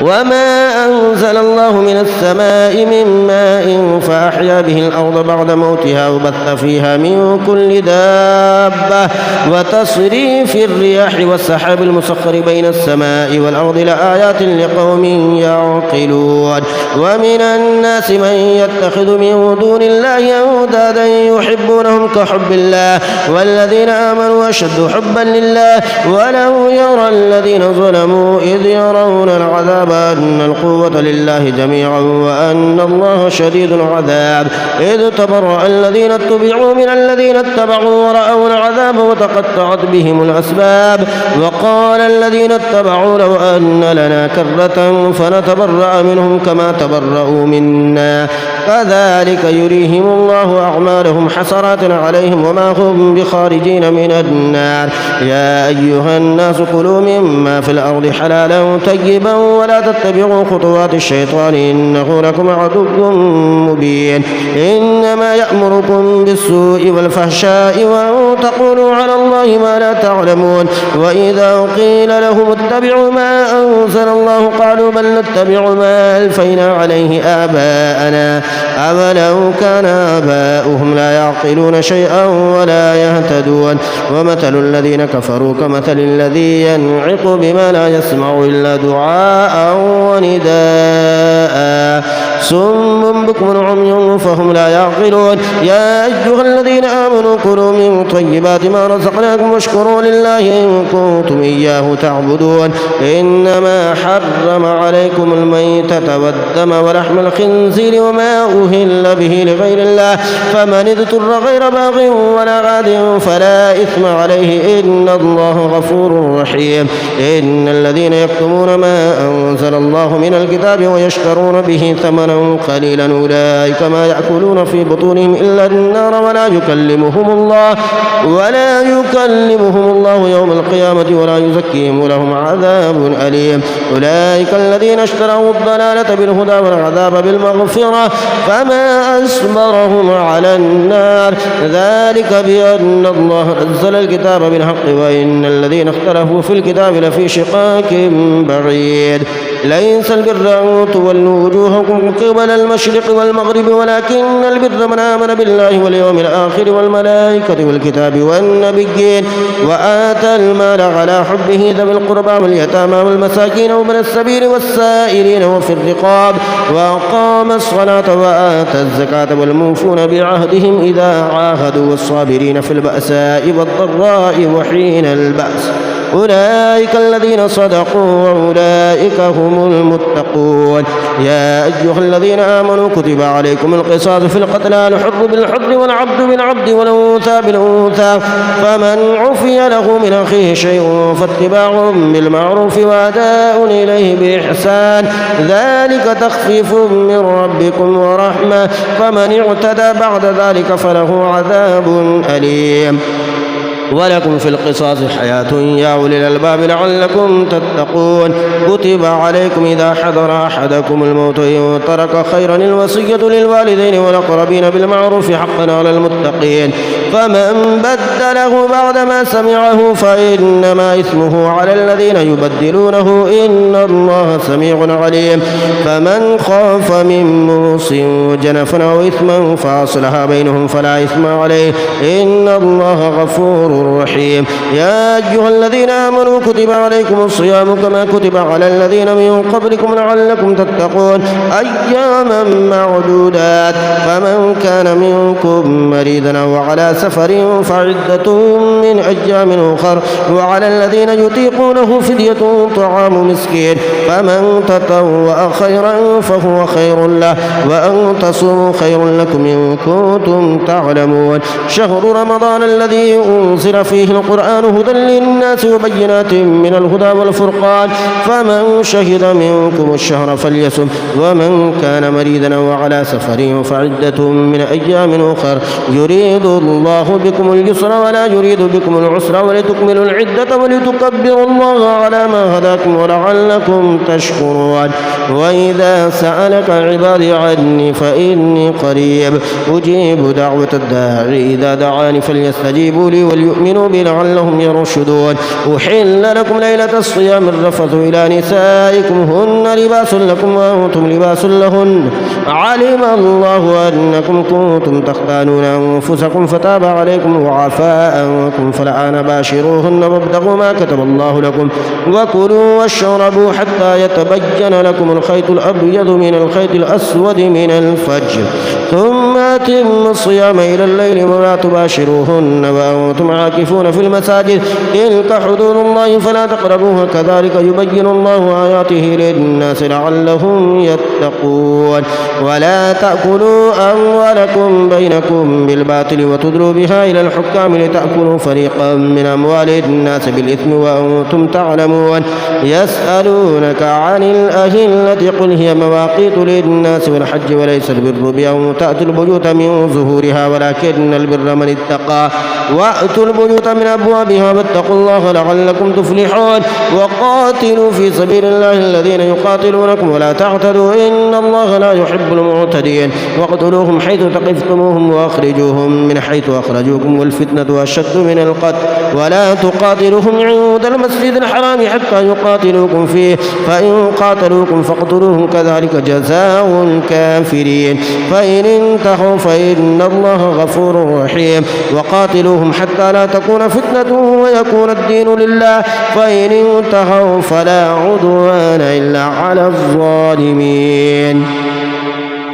وما أنزل الله من السماء من ماء فأحيا به الأرض بعد موتها وبث فيها من كل دابة وتصريف الرياح والسحاب المسخر بين السماء والأرض لآيات لقوم يعقلون ومن الناس من يتخذ من دون الله أندادا يحبونهم كحب الله والذين آمنوا أشد حبا لله ولو يرى الذين ظلموا إذ يرون العذاب أن القوة لله جميعا وأن الله شديد العذاب إذ تبرأ الذين اتبعوا من الذين اتبعوا ورأوا العذاب وتقطعت بهم الأسباب وقال الذين اتبعوا لو أن لنا كرة فنتبرأ منهم كما تبرأوا منا كذلك يريهم الله أعمالهم حسرات عليهم وما هم بخارجين من النار. يا أيها الناس كلوا مما في الأرض حلالا طيبا ولا تتبعوا خطوات الشيطان إنه لكم عدو مبين. إنما يأمركم بالسوء والفحشاء وأن تقولوا على الله ما لا تعلمون. وإذا قيل لهم اتبعوا ما أنزل الله قالوا بل نتبع ما ألفينا عليه آباءنا أولو كان آباؤهم لا يعقلون شيئا ولا يهتدون. ومثل الذين كفروا كمثل الذي ينعق بما لا يسمع إلا دعاء ونداء صم بكم عمي فهم لا يعقلون. يا أيها الذين آمنوا كلوا من طيبات ما رزقناكم واشكروا لله إن كنتم إياه تعبدون. إنما حرم عليكم الميتة والدم ولحم الخنزير وما أهل به لغير الله فمن اضطر غير باغ ولا عاد فلا إثم عليه إن الله غفور رحيم. إن الذين يكتمون ما أنزل الله من الكتاب ويشترون به ثمنا قليلا أولئك ما يأكلون في بطونهم إلا النار ولا يكلمهم الله يوم القيامة ولا يزكيهم ولهم عذاب أليم. أولئك الذين اشتروا الضلالة بالهدى والعذاب بالمغفرة فما أصبرهم على النار ذلك بأن الله نزل الكتاب بالحق وإن الذين اختلفوا في الكتاب لفي شقاق بعيد. ليس البر أن تولوا وجوهكم قبل المشرق والمغرب ولكن البر من آمن بالله واليوم الآخر والملائكة والكتاب والنبيين وآتى المال على حبه ذوي القربى واليتامى والمساكين وابن السبيل والسائلين وفي الرقاب وأقام الصلاة وآتى الزكاة والموفون بعهدهم إذا عاهدوا والصابرين في البأساء والضراء وحين البأس أولئك الذين صدقوا وأولئك هم المتقون. يا أيها الذين آمنوا كتب عليكم القصاص في القتلى الحر بالحر والعبد بالعبد والأنثى بالأنثى فمن عفي له من أخيه شيء فاتباع بالمعروف وأداء إليه بإحسان ذلك تخفيف من ربكم ورحمة فمن اعتدى بعد ذلك فله عذاب أليم. ولكم في القصاص حياة يا أولي الألباب لعلكم تتقون. كتب عليكم إذا حضر أحدكم الموت إن ترك خيرا الوصية للوالدين والأقربين بالمعروف حقا على المتقين فمن بدله بعدما سمعه فإنما إثمه على الذين يبدلونه إن الله سميع عليم. فمن خاف من موص جنفا أو إثما فأصلح بينهم فلا إثم عليه إن الله غفور رحيم. يا أيها الذين آمنوا كتب عليكم الصيام كما كتب على الذين من قبلكم لعلكم تتقون أياما معدودات فمن كان منكم مريضا أو على سفر فعدة من أيام أخر وعلى الذين يطيقونه فدية طعام مسكين فمن تطوع خيرا فهو خير له وأن تصوموا خير لكم إن كنتم تعلمون. شهر رمضان الذي أنزل فيه القرآن هدى للناس وبينات من الهدى والفرقان فمن شهد منكم الشهر فليصم ومن كان مريضا وعلى سفر فعدة من أيام أخر يريد الله بكم اليسر ولا يريد بكم العسر ولتكملوا العدة ولتكبروا الله على ما هداكم ولعلكم تشكرون. وإذا سألك عبادي عني فإني قريب أجيب دعوة الداعي إذا دعاني فليستجيبوا لي وليؤمنوا بي لعلهم يرشدون. أحل لكم ليلة الصيام الرفث إلى نسائكم هن لباس لكم وأنتم لباس لهن علم الله أنكم كنتم تختانون أنفسكم فتاب عليكم وعفى عنكم فالآن باشروهن وابتغوا ما كتب الله لكم وكلوا واشربوا حتى يتبين لكم الخيط الأبيض من الخيط الأسود من الفجر ثم أتموا الصيام إلى الليل ولا تباشروهن وأنتم عاكفون في المساجد تلك حدود الله فلا تقربوها كذلك يبين الله آياته للناس لعلهم يتقون ولا تأكلوا أموالكم بينكم بالباطل وتدلوا بها إلى الحكام لتأكلوا فريقا من أموال الناس بالإثم وأنتم تعلمون يسألونك عن الأهلة قل هي مواقيت للناس والحج وليس البر بأن تأتوا البيوت من ظهورها ولكن البر من اتقى وأتوا البيوت من أبوابها واتقوا الله لعلكم تفلحون وقاتلوا في سبيل الله الذين يقاتلونكم ولا تعتدوا إن الله لا يحب المعتدين واقتلوهم حيث ثقفتموهم وأخرجوهم من حيث أخرجوكم والفتنة أشد من القتل ولا تقاتلوهم عند المسجد الحرام حتى يقاتلوكم فيه فإن قاتلوكم فاقتلوهم كذلك جزاء الكافرين فإن انتهوا فإن الله غفور رحيم وقاتلوهم حتى لا تكون فتنة ويكون الدين لله فإن انتهوا فلا عدوان إلا على الظالمين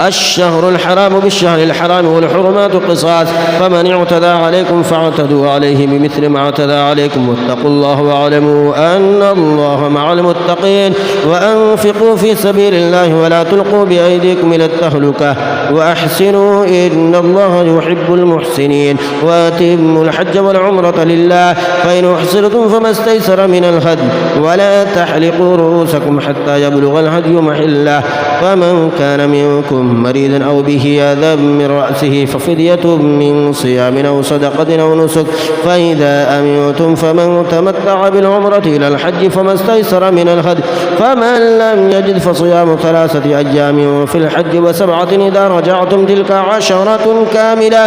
الشهر الحرام بالشهر الحرام والحرمات قصاص فمن اعتدى عليكم فاعتدوا عليه بمثل ما اعتدى عليكم واتقوا الله واعلموا أن الله مع المتقين وأنفقوا في سبيل الله ولا تلقوا بأيديكم إلى التهلكة وأحسنوا إن الله يحب المحسنين وأتموا الحج والعمرة لله فإن أحصرتم فما استيسر من الهدي ولا تحلقوا رؤوسكم حتى يبلغ الهدي محله فمن كان منكم مريضا أو به أذى من رأسه ففدية من صيام أو صدقة أو نسك فإذا أمنتم فمن تمتع بالعمرة إلى الحج فما استيسر من الهدي فمن لم يجد فصيام 3 أيام في الحج و7 إذا رجعتم تلك 10 كاملة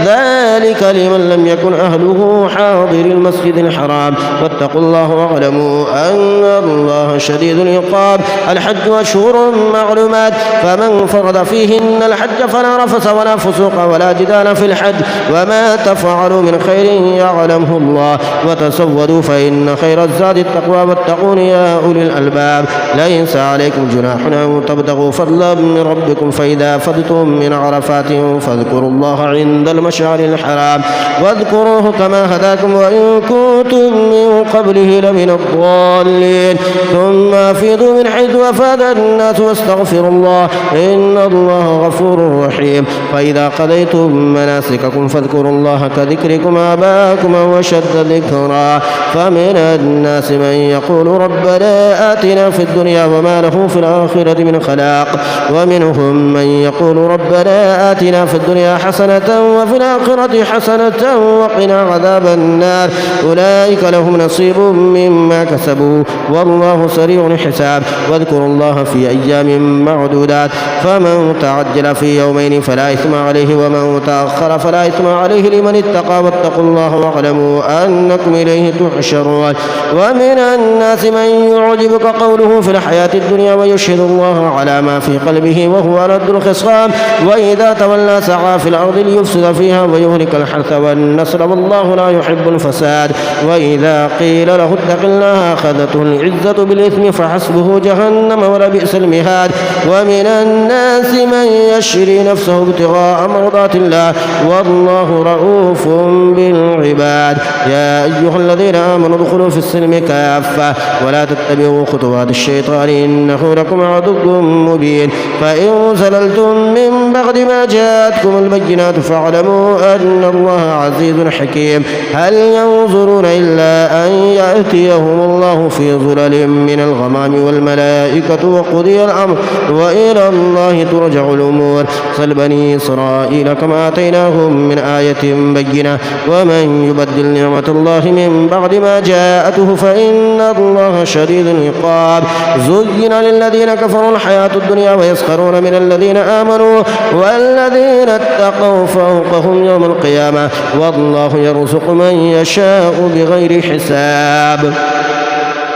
ذلك لمن لم يكن أهله حاضر المسجد الحرام واتقوا الله واعلموا أن الله شديد العقاب الحج أشهر معلومات فمن فرض فيهن الحج فلا رفث ولا فسوق ولا جدال في الحج وما تفعلوا من خير يعلمه الله وتزودوا فإن خير الزاد التقوى واتقون يا أولي الألباب ليس عليكم جناح أن تبتغوا فضلا من ربكم فإذا فضتم من عرفات فاذكروا الله عند المشعر الحرام واذكروه كما هداكم وإن كنتم من قبله لمن الضالين ثم أفيضوا من حيث أفاد الناس واستغفروا الله إن الله غفور رحيم فإذا قضيتم مناسككم فاذكروا الله كذكركم آباءكم وشد ذكرا فمن الناس من يقول ربنا آتنا في الدنيا وما له في الآخرة من خلاق ومنهم من يقول ربنا آتنا في الدنيا حسنة وفي الآخرة حسنة وقنا عذاب النار أولئك لهم نصيب مما كسبوا والله سريع الحساب واذكروا الله في أيام معدودات فمن تعجل في يومين فلا إثم عليه ومن تأخر فلا إثم عليه لمن اتقى واتقوا الله واعلموا أنكم إليه تحشرون ومن الناس من يعجبك قوله في الحياة الدنيا ويشهد الله على ما في قلبه وهو ألد الخصام وإذا تولى سعى في الأرض ليفسد فيها ويهلك الحرث والنسل والله لا يحب الفساد وإذا قيل له اتق الله أخذته العزة بالإثم فحسبه جهنم ولبئس المهاد ومن الناس من يشري نفسه ابتغاء مرضات الله والله رؤوف بالعباد يا أيها الذين آمنوا ادخلوا في السلم كافة ولا تتبعوا خطوات الشيطان إنه لكم عدو مبين فإن زللتم من بعد ما جاءتكم البينات فاعلموا أن الله عزيز حكيم هل ينظرون إلا أن يأتيهم الله في ظلل من الغمام والملائكة وقضي الأمر وإلى الله ترجع الأمور صل بني إسرائيل كما آتيناهم من آية بينة ومن يبدل نعمة الله من بعد ما جاءته فإن الله شديد العقاب زين للذين كفروا الحياة الدنيا ويسخرون من الذين آمنوا والذين اتقوا فوقهم يوم القيامة والله يرزق من يشاء بغير حساب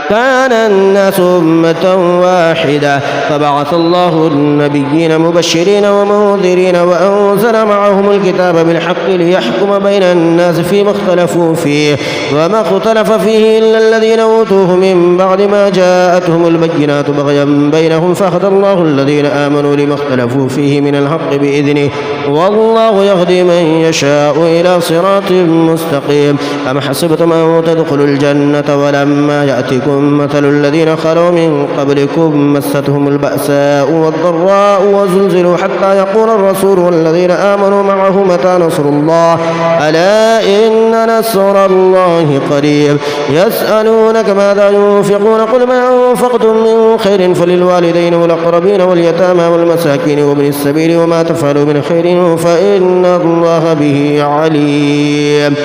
كان الناس أمة واحدة فبعث الله النبيين مبشرين ومنذرين وأنزل معهم الكتاب بالحق ليحكم بين الناس فيما اختلفوا فيه وما اختلف فيه إلا الذين أوتوه من بعد ما جاءتهم البينات بغيا بينهم فهدى الله الذين آمنوا لما اختلفوا فيه من الحق بإذنه والله يهدي من يشاء إلى صراط مستقيم أم حسبتم أن تدخلوا الجنة ولما يأتكم مثل الذين خلوا من قبلكم مستهم البأساء والضراء وزلزلوا حتى يقول الرسول والذين آمنوا معه متى نصر الله ألا إن نصر الله قريب يسألونك ماذا ينفقون قل ما أنفقتم من خير فللوالدين والأقربين واليتامى والمساكين وابن السبيل وما تفعلوا من خير فإن الله به عليم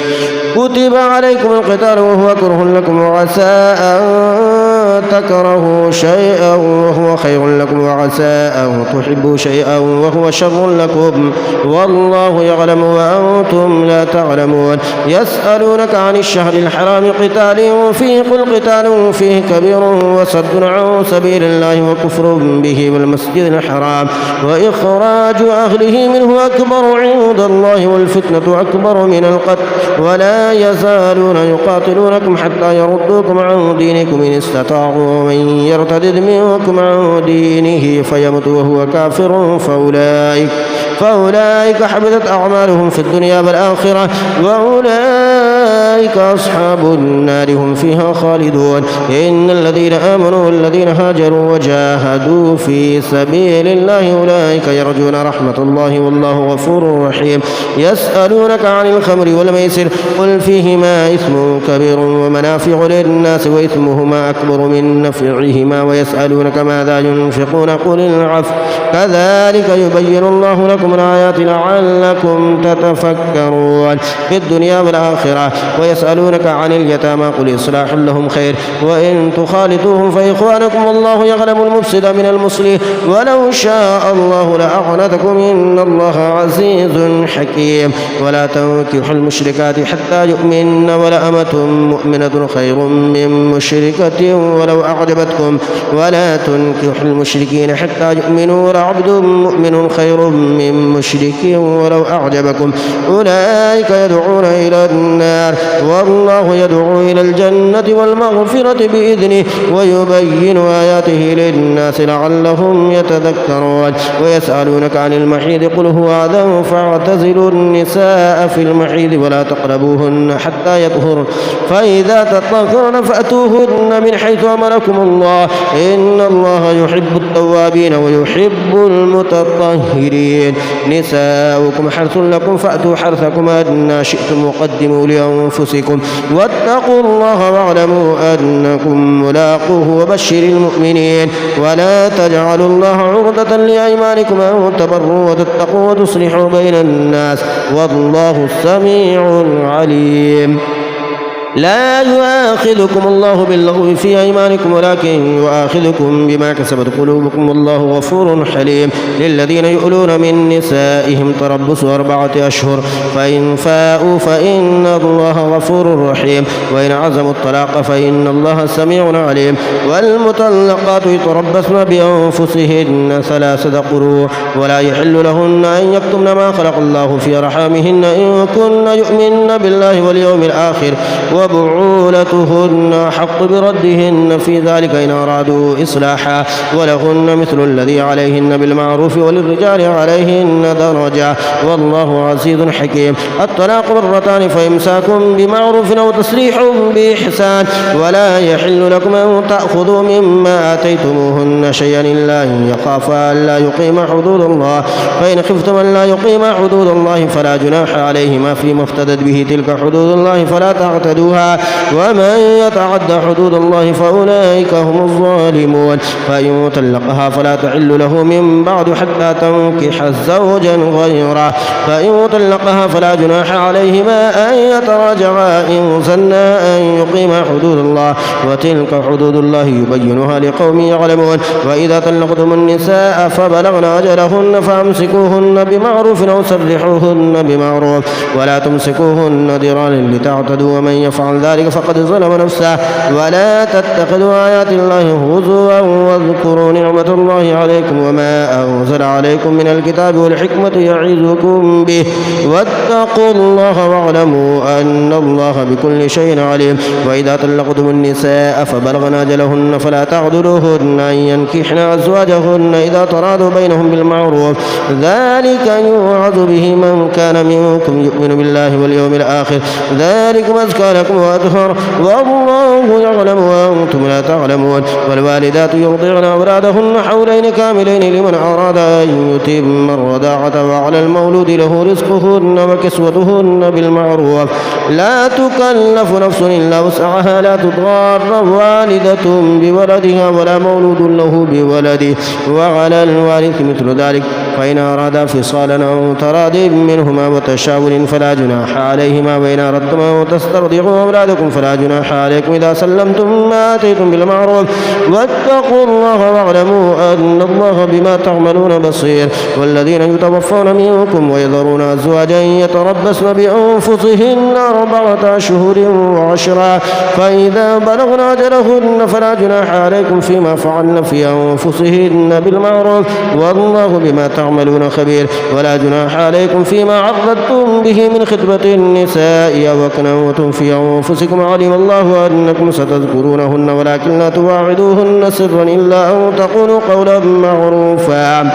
كتب عليكم القتال وهو كره لكم وعسى أن تكرهوا شيئا وهو خير لكم وعسى أن تحبوا شيئا وهو شر لكم والله يعلم وأنتم لا تعلمون يسألونك عن الشهر الحرام قتال فيه قل قتال فيه كبير وصد عن سبيل الله وكفر به والمسجد الحرام وإخراج أهله منه أكبر عند الله والفتنة أكبر من القتل ولا يزالون يقاتلونكم حتى يردوكم عن دينكم إن استطاعوا ومن يرتد منكم عن دينه فيمت وهو كافر فأولئك حبطت أعمالهم في الدنيا والآخرة وأولئك أصحاب النار هم فيها خالدون إن الذين آمنوا والذين هاجروا وجاهدوا في سبيل الله أولئك يرجون رحمة الله والله غفور رحيم يسألونك عن الخمر والميسر قل فيهما إثم كبير ومنافع للناس وإثمهما أكبر من نفعهما ويسألونك ماذا ينفقون قل العفو كذلك يبين الله لكم الآيات لعلكم تتفكرون في الدنيا والآخرة ويسألونك عن اليتامى قل إصلاح لهم خير وإن تخالطوهم فإخوانكم والله يعلم المفسد من المصلح ولو شاء الله لأعنتكم إن الله عزيز حكيم ولا تنكحوا المشركات حتى يؤمن ولأمة مؤمنة خير من مشركة ولو أعجبتكم ولا تنكحوا المشركين حتى يؤمنوا ولعبد مؤمن خير من مشرك ولو أعجبكم أولئك يدعون إلى النار والله يدعو إلى الجنة والمغفرة بإذنه ويبين آياته للناس لعلهم يتذكرون ويسألونك عن المحيض قل هو أذى فاعتزلوا النساء في المحيض ولا تقربوهن حتى يطهرن فإذا تطهرن فأتوهن من حيث أمركم الله إن الله يحب التوابين ويحب المتطهرين نساؤكم حرث لكم فأتوا حرثكم أن شئتم وقدموا لأنفسكم واتقوا الله واعلموا أنكم ملاقوه وبشر المؤمنين ولا تجعلوا الله عرضة لأيمانكم أن تبروا وتتقوا وتصلحوا بين الناس والله السميع العليم لا يؤاخذكم الله باللغو في أيمانكم ولكن يؤاخذكم بما كسبت قلوبكم والله غفور حليم للذين يؤلون من نسائهم تربص 4 أشهر فإن فاءوا فإن الله غفور رحيم وإن عزموا الطلاق فإن الله سميع عليم والمطلقات يتربصن بأنفسهن 3 قروء ولا يحل لهن أن يكتمن ما خلق الله في أرحامهن إن كن يؤمن بالله واليوم الآخر وبعولتهن حق بردهن في ذلك إن أرادوا إصلاحا ولهن مثل الذي عليهن بالمعروف وللرجال عليهن درجة والله عزيز حكيم الطلاق 2 فإمساك بمعروف أو تسريح بإحسان ولا يحل لكم أن تأخذوا مما آتيتموهن شيئا إلا أن يخافا ألا يقيم حدود الله فإن خفتم أن لا يقيم حدود الله فلا جناح عليهما فيما افتدت به تلك حدود الله فلا تعتدوها ومن يتعد حدود الله فأولئك هم الظالمون فإن طلقها فلا تحل له من بعد حتى تنكح زوجا غيره فإن طلقها فلا جناح عليهما أن يتراجعا إن ظنا أن يقيما حدود الله وتلك حدود الله يبينها لقوم يعلمون وإذا طلقتم النساء فبلغن أجلهن فأمسكوهن بمعروف أو سرحوهن بمعروف ولا تمسكوهن ضرارا لتعتدوا ومن يفعل يفعل ذلك فقد ظلم نفسه. ولا تتخذوا آيات الله هزوا واذكروا نعمة الله عليكم وما أنزل عليكم من الكتاب والحكمة يعظكم به واتقوا الله واعلموا أن الله بكل شيء عليم. وإذا طلقتم النساء فبلغن أجلهن فلا تعذروهن أن ينكحن أزواجهن إذا تراضوا بينهم بالمعروف ذلك يوعظ به من كان منكم يؤمن بالله واليوم الآخر ذلكم أزكى لكم وأطهر والله يعلم وأنتم لا تعلمون. والوالدات يرضعن أولادهن حولين كاملين لمن أراد أن يتم الرضاعة وعلى المولود له رزقهن وكسوتهن بالمعروف لا تكلف نفس إلا وسعها لا تضار والدة بولدها ولا مولود له بولده وعلى الوارث مثل ذلك فإن أرادا فصالا أو تراض منهما وتشاور فلا جناح عليهما. وإن أردتم أن تسترضعوا أولادكم فلا جناح عليكم إذا سلمتم ما آتيتم بالمعروف واتقوا الله واعلموا أن الله بما تعملون بصير. والذين يتوفون منكم ويذرون أزواجا يتربصن بأنفسهن 4 أشهر و10 فإذا بلغن أجلهن فلا جناح عليكم فيما فعلن في أنفسهن بالمعروف والله بما تعملون خبير. ولا جناح عليكم فيما عرضتم به من خطبة النساء أو أكننتم في أنفسكم علم الله أنكم ستذكرونهن ولكن لا تواعدوهن سرا إلا أن تقولوا قولا معروفا.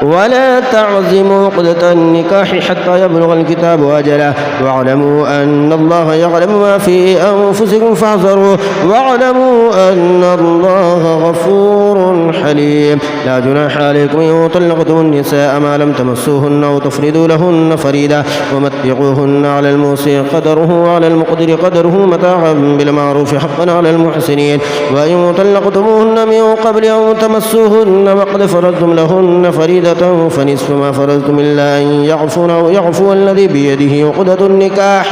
ولا تعزموا عقدة النكاح حتى يبلغ الكتاب أجله واعلموا أن الله يعلم ما في أنفسكم فاحذروه واعلموا أن الله غفور حليم. لا جناح عليكم إن طلقتم النساء ما لم تمسوهن أو تفردوا لهن فريدا ومتعوهن على الموسع قدره وعلى المقدر قدره متاعا بالمعروف حقا على المحسنين. وإن طلقتموهن من قبل أن تمسوهن وقد فرضتم لهن فريدا فنصف ما فرضتم إلا أن يعفون أو يعفو الذي بيده عقدة النكاح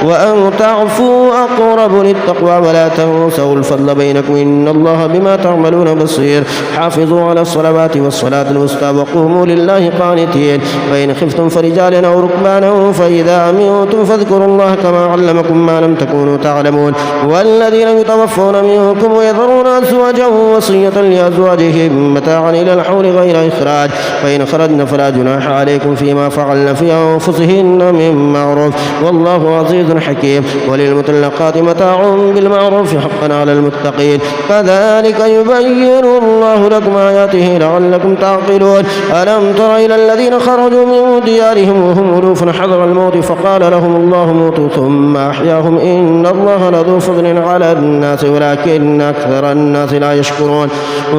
وأن تعفوا أقرب للتقوى ولا تنسوا الفضل بينكم إن الله بما تعملون بصير. حافظوا على الصلوات والصلاة الوسطى وقوموا لله قانتين. فإن خفتم فرجالا أو ركبانا فإذا أمنتم فاذكروا الله كما علمكم ما لم تكونوا تعلمون. والذين يتوفون منكم ويذرون أزواجا وصية لأزواجهم متاعا إلى الحول غير إخراج فإن خرجن فلا جناح عليكم فيما فعلن في أنفسهن من معروف والله عزيز حكيم. وللمطلقات متاع بالمعروف حقا على المتقين كذلك يبين الله لكم آياته لعلكم تعقلون. ألم تر إلى الذين خرجوا من ديارهم وهم ألوف حذر الموت فقال لهم الله موتوا ثم أحياهم إن الله لذو فضل على الناس ولكن أكثر الناس لا يشكرون.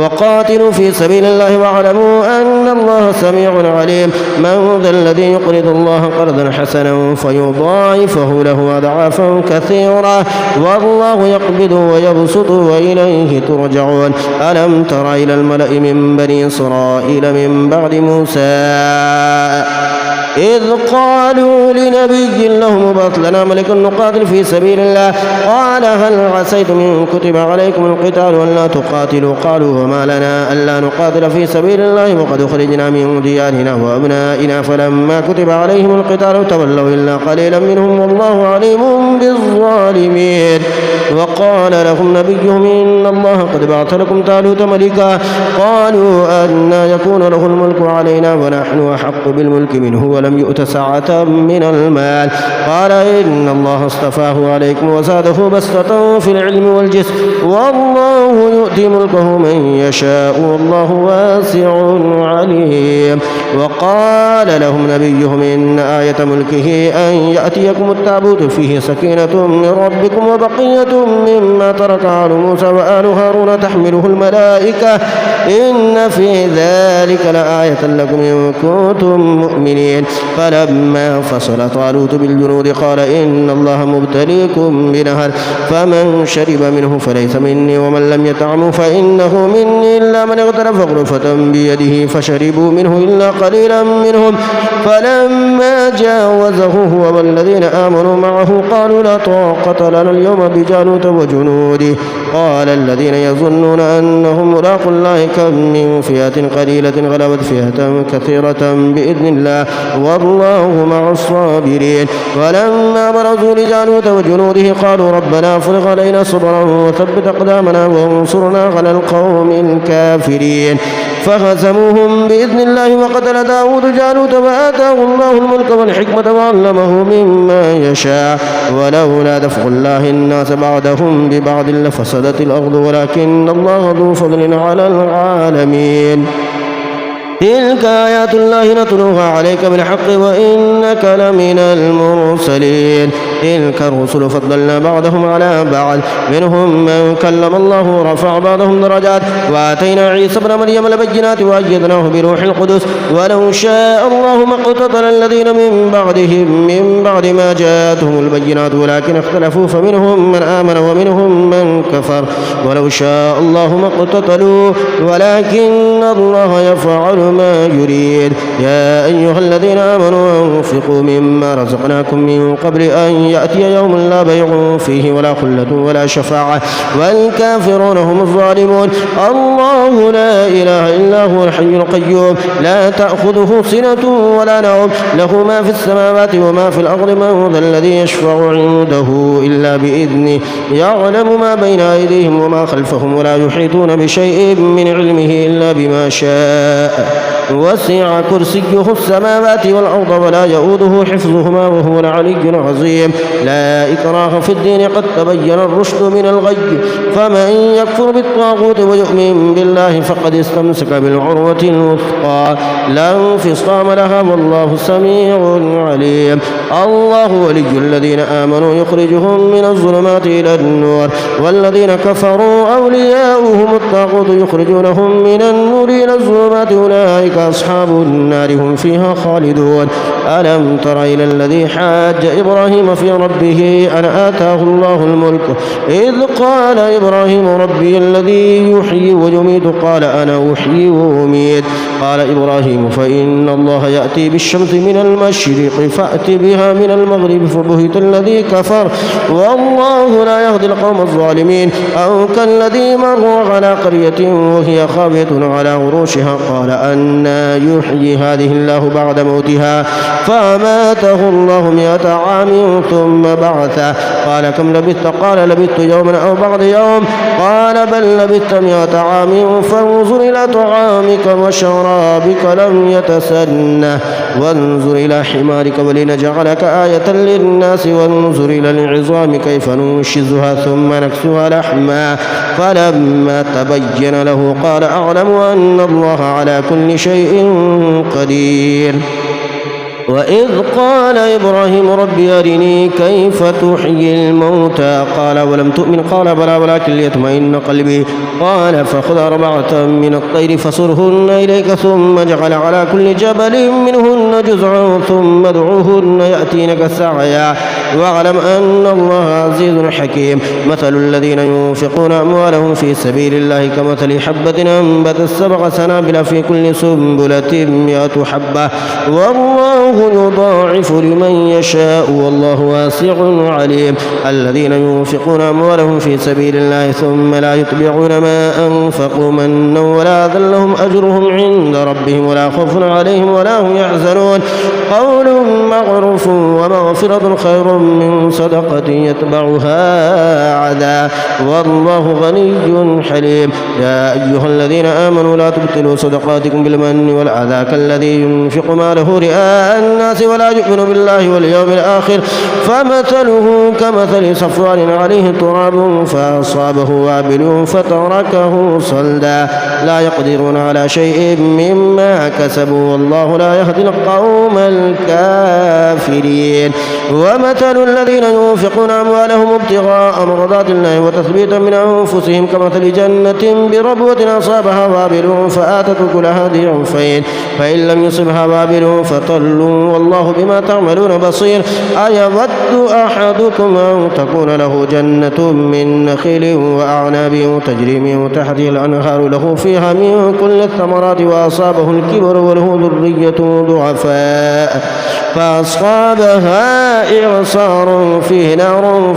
وقاتلوا في سبيل الله واعلموا أن الله سميع عليم. من ذا الذي يقرض الله قرضا حسنا فيضاعفه له أضعافا كثيرا والله يقبض ويبسط وإليه ترجعون. ألم تر إلى الملأ من بني إسرائيل من بعد موسى إذ قالوا لنبي له ابعث لنا ملكا نقاتل في سبيل الله قال هل عسيتم إن كتب عليكم القتال ألا تقاتلوا قالوا وما لنا ألا نقاتل في سبيل الله وقد خرجنا من ديارنا وأبنائنا فلما كتب عليهم القتال تولوا إلا قليلا منهم والله عليم بالظالمين. وقال لهم نبيهم إن الله قد بعث لكم طالوت ملكا قالوا أنى يكون له الملك علينا ونحن أحق بالملك منه ولم يؤت سعة من المال قال إن الله اصطفاه عليكم وزاده بسطة في العلم والجسم والله يؤتي ملكه من يشاء والله واسع عليم. وقال لهم نبيهم إن آية ملكه أن يأتيكم التابوت فيه سكينة من ربكم وبقية مما ترك آل موسى وآل هارون تحمله الملائكة إن في ذلك لآية لكم إن كنتم مؤمنين. فلما فصل طالوت بالجنود قال إن الله مبتليكم بنهر فمن شرب منه فليس مني ومن لم يطعمه فإنه مني إلا من اغترف غرفة بيده فشربوا منه إلا قليلا منهم. فلما جاوزه هو والذين آمنوا معه قالوا لا طاقة لنا اليوم بجالوت وجنوده قال الذين يظنون أنهم ملاقو الله كم من فئة قليلة غلبت فئة كثيرة بإذن الله والله مع الصابرين. ولما برزوا لجالوت وجنوده قالوا ربنا افرغ علينا صبرا وثبت أقدامنا وانصرنا على القوم الكافرين. فهزموهم بإذن الله وقتل داود جالوت وآتاه الله الملك والحكمة وعلمه مما يشاء ولولا دفع الله الناس بعدهم ببعض لفسدت الأرض ولكن الله ذو فضل على العالمين. تلك آيات الله نتلوها عليك بالحق وإنك لمن المرسلين. تلك الرسل فضلنا بعضهم على بعض منهم من كلم الله ورفع بعضهم درجات وآتينا عيسى ابن مريم البينات وأيدناه بروح القدس ولو شاء الله ما اقتتل الذين من بعدهم من بعد ما جاءتهم البينات ولكن اختلفوا فمنهم من آمن ومنهم من كفر ولو شاء الله ما اقتتلوا ولكن الله يفعل ما يريد. يا أيها الذين آمنوا أنفقوا مما رزقناكم من قبل أن يأتي يوم لا بيع فيه ولا خلة ولا شفاعة والكافرون هم الظالمون. الله لا إله إلا هو الحي القيوم لا تأخذه سنة ولا نوم له ما في السماوات وما في الأرض من ذا الذي يشفع عنده إلا بإذنه يعلم ما بين أيديهم وما خلفهم ولا يحيطون بشيء من علمه إلا بما شاء وسع كرسيه السماوات والأرض ولا يؤوده حفظهما وهو العلي العظيم. لا إكراه في الدين قد تبين الرشد من الغي فمن يكفر بالطاغوت ويؤمن بالله فقد استمسك بالعروة الوثقى لا انفصام لها والله سميع عليم. الله ولي الذين آمنوا يخرجهم من الظلمات إلى النور والذين كفروا أولياؤهم الطاغوت يخرجونهم من النور إلى الظلمات أولئك أصحاب النار هم فيها خالدون. ألم تر إلى الذي حاج إبراهيم في ربه أن آتاه الله الملك إذ قال إبراهيم ربي الذي يحيي ويميت قال أنا أحيي وأميت قال إبراهيم فإن الله يأتي بالشمس من المشرق فأت بها من المغرب فبهت الذي كفر والله لا يهدي القوم الظالمين. أو كالذي مر على قرية وهي خاوية على عروشها قال أنى يحيي هذه الله بعد موتها فأماته الله 100 عام ثم بعثه قال كم لبثت قال لبثت يوما أو بعض يوم قال بل لبثت 100 عام فانظر إلى طعامك وشرابك لم يتسنه وانظر إلى حمارك ولنجعلك آية للناس وانظر إلى العظام كيف ننشزها ثم نكسوها لحما فلما تبين له قال أعلم أن الله على كل شيء قدير. وإذ قال إبراهيم ربي أرني كيف تحيي الموتى قال ولم تؤمن قال بلى ولكن ليطمئن قلبي قال فخذ 4 من الطير فصرهن إليك ثم اجعل على كل جبل منهن جزعا ثم ادعوهن يأتينك سعيا واعلم أن الله عزيز حكيم. مثل الذين ينفقون أموالهم في سبيل الله كمثل حبة أنبتت 7 سنابل في كل سنبلة 100 حبة والله يضاعف لمن يشاء والله واسع عليم. الذين ينفقون أموالهم في سبيل الله ثم لا يتبعون ما أنفقوا منا ولا أذى لهم أجرهم عند ربهم ولا خوف عليهم ولا هم يحزنون. قول معروف ومغفرة خير من صدقة يتبعها عذاب والله غني حليم. يا أيها الذين آمنوا لا تبطلوا صدقاتكم بالمن والأذى كالذي ينفق ماله رئاء الناس ولا يؤمن بالله واليوم الآخر فمثله كمثل صفوان عليه تراب فأصابه وابل فتركه صلدا لا يقدرون على شيء مما كسبوا والله لا يهدي القوم الكافرين. ومثل الذين ينفقون أموالهم ابتغاء مرضات الله وتثبيتا من أنفسهم كمثل جنة بربوة أصابها وابل فآتت أكلها ضعفين فإن لم يصبها وابل فطل والله بما تعملون بصير. أيود أحدكم أن تكون له جنة من نخيل وأعناب تجري من تحته الأنهار له فيها من كل الثمرات وأصابه الكبر وله ذرية ضعفاء فأصابها إعصار فيه نار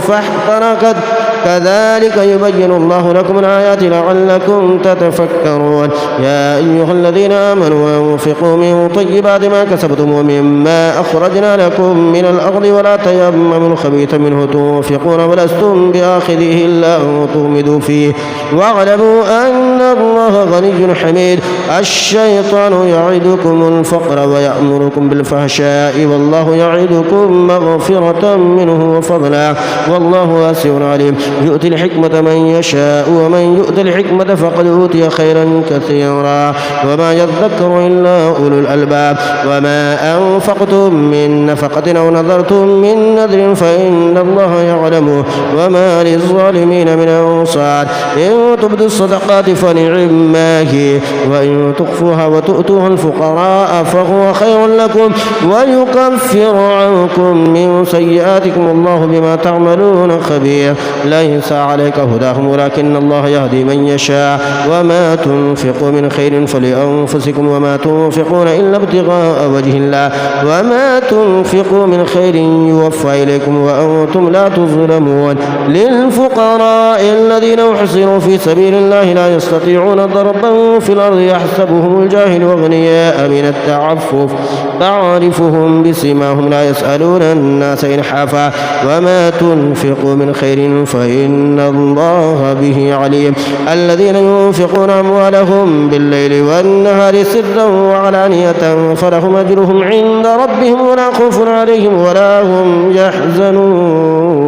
كذلك يبين الله لكم الآيات لعلكم تتفكرون. يا أيها الذين آمنوا أنفقوا من طيبات ما كسبتم ومما أخرجنا لكم من الأرض ولا تيمموا الخبيث منه تنفقون ولستم بآخذه إلا أن تغمضوا فيه واعلموا أن الله غني حميد. الشيطان يعدكم الفقر ويأمركم بالفحشاء والله يعدكم مغفرة منه وفضلا والله واسع عليم. يؤتي الحكمة من يشاء ومن يؤت الحكمة فقد أوتي خيرا كثيرا وما يذكر إلا أولو الألباب. وما أنفقتم من نفقة أو نذرتم من نذر فإن الله يعلمه وما للظالمين من أنصار. إن تبدوا الصدقات فنعما هي وإن تخفوها وتؤتوها الفقراء فهو خير لكم ويكفر عنكم من سيئاتكم والله بما تعملون خبير. ليس عليك هداهم ولكن الله يهدي من يشاء وما تنفقوا من خير فلأنفسكم وما تنفقون إلا ابتغاء وجه الله وما تنفقوا من خير يوفى إليكم وأنتم لا تظلمون. للفقراء الذين أحصروا في سبيل الله لا يستطيعون ضربا في الأرض يحسبهم الجاهل أغنياء من التعفف تعرفهم بسيماهم لا يسألون الناس إلحافا وما تنفقوا من خير فإن الله به عليم. الذين ينفقون أموالهم بالليل والنهار سرا وعلانية فلهم أجرهم عند ربهم ولا خوف عليهم ولا هم يحزنون.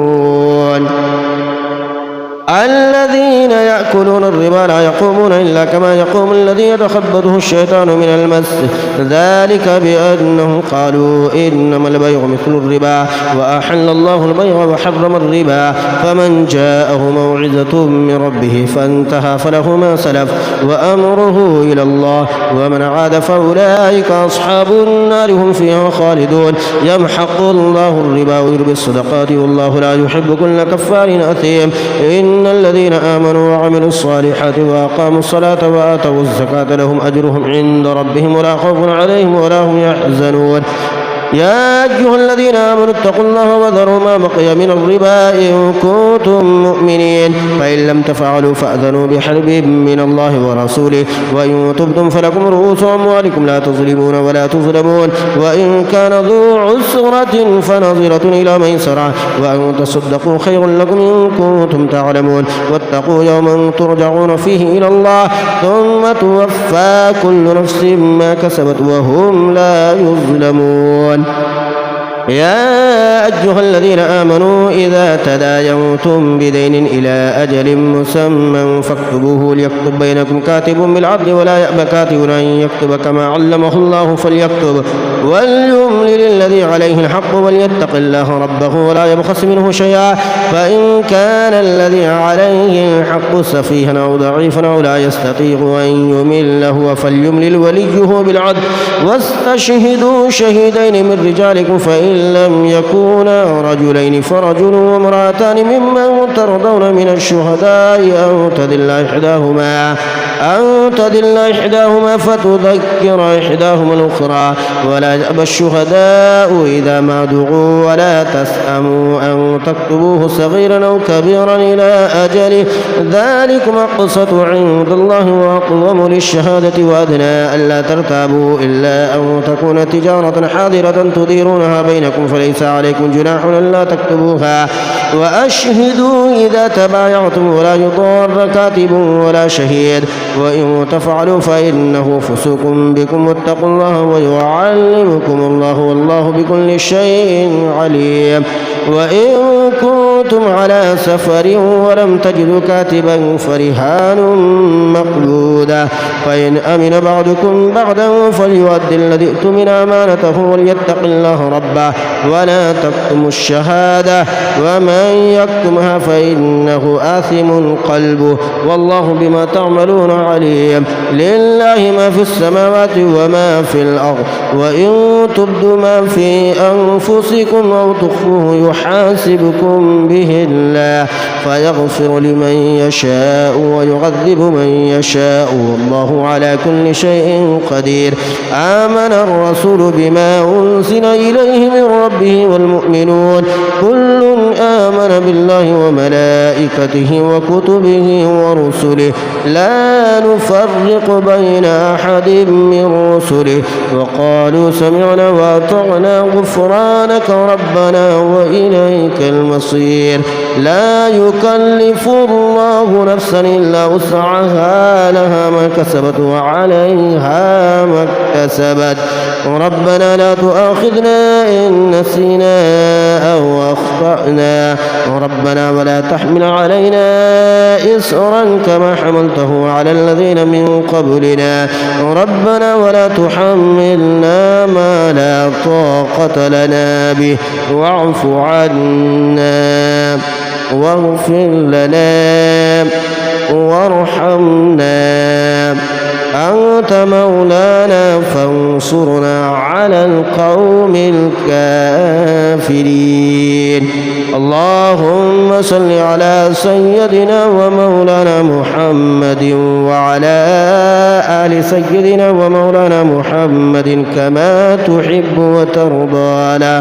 الذين يأكلون الربا لا يقومون إلا كما يقوم الذي يتخبطه الشيطان من المس ذلك بأنهم قالوا إنما البيع مثل الربا وأحل الله البيع وحرم الربا. فمن جاءه موعظة من ربه فانتهى فله ما سلف وأمره إلى الله ومن عاد فأولئك أصحاب النار هم فيها خالدون. يمحق الله الربا ويربي الصدقات والله لا يحب كل كفار أثيم. إن الذين آمنوا وعملوا الصالحات وأقاموا الصلاة وآتوا الزكاة لهم أجرهم عند ربهم ولا خوف عليهم ولا هم يحزنون. يا أيها الذين آمنوا اتقوا الله وذروا ما بقي من الربا إن كنتم مؤمنين فإن لم تفعلوا فأذنوا بحرب من الله ورسوله وإن تبتم فلكم رؤوس أموالكم لا تظلمون ولا تظلمون. وإن كان ذو عسرة فنظرة إلى ميسرة وأن تصدقوا خير لكم إن كنتم تعلمون. واتقوا يوما ترجعون فيه إلى الله ثم توفى كل نفس ما كسبت وهم لا يظلمون. يا أيها الذين آمنوا إذا تداينتم بدين إلى أجل مسمى فاكتبوه ليكتب بينكم كاتب بالعدل ولا يأبى كاتب أن يكتب كما علمه الله فليكتب وليملل الذي عليه الحق وليتق الله ربه ولا يبخس منه شيئا. فإن كان الذي عليه الحق سفيها أو ضعيفا أو لا يستطيع أن يمل هو فليملل وليه بالعدل واستشهدوا شهيدين من رجالكم فإن لم يكونا رجلين فرجل وامرأتان ممن ترضون من الشهداء أن تدل إحداهما فتذكر إحداهما الأخرى ولا يأبى الشهداء إذا ما دعوا ولا تسأموا أن تكتبوه صغيرا أو كبيرا إلى أجله ذلكم أقسط عند الله وأقوم للشهادة وأدنى ألا ترتابوا إلا أن تكون تجارة حاضرة تديرونها بينكم فليس عليكم جناح ألا تكتبوها وأشهدوا إذا تبايعتم ولا يضار كاتب ولا شهيد وإن تفعلوا فإنه فسوق بكم واتقوا الله ويعلمكم الله والله بكل شيء عليم. وإن كنتم على سفر ولم تجدوا كاتبا فرهان مقبودا فإن أمن بعضكم بعدا فليؤدي الذي ائتمن أمانته وليتق الله ربه ولا تكتموا الشهادة ومن يكتمها فإنه آثم قلبه والله بما تعملون عليم. لله ما في السماوات وما في الأرض وإن تبدوا ما في أنفسكم أو تخفوه يحاسبكم به الله فيغفر لمن يشاء ويعذب من يشاء والله على كل شيء قدير. آمن الرسول بما أنزل إليه من ربه والمؤمنون كل آمن آمن بالله وملائكته وكتبه ورسله لا نفرق بين أحد من رسله وقالوا سمعنا وأطعنا غفرانك ربنا وإليك المصير. لا يكلف الله نفسا إلا وسعها لها ما كسبت وعليها ما اكتسبت. ربنا لا تؤاخذنا إن نسينا أو أخطأنا ربنا ولا تحمل علينا إصرا كما حملته على الذين من قبلنا ربنا ولا تحملنا ما لا طاقة لنا به واعف عنا واغفر لنا وارحمنا أنت مولانا فانصرنا على القوم الكافرين. اللهم صل على سيدنا ومولانا محمد وعلى آل سيدنا ومولانا محمد كما تحب وترضى له.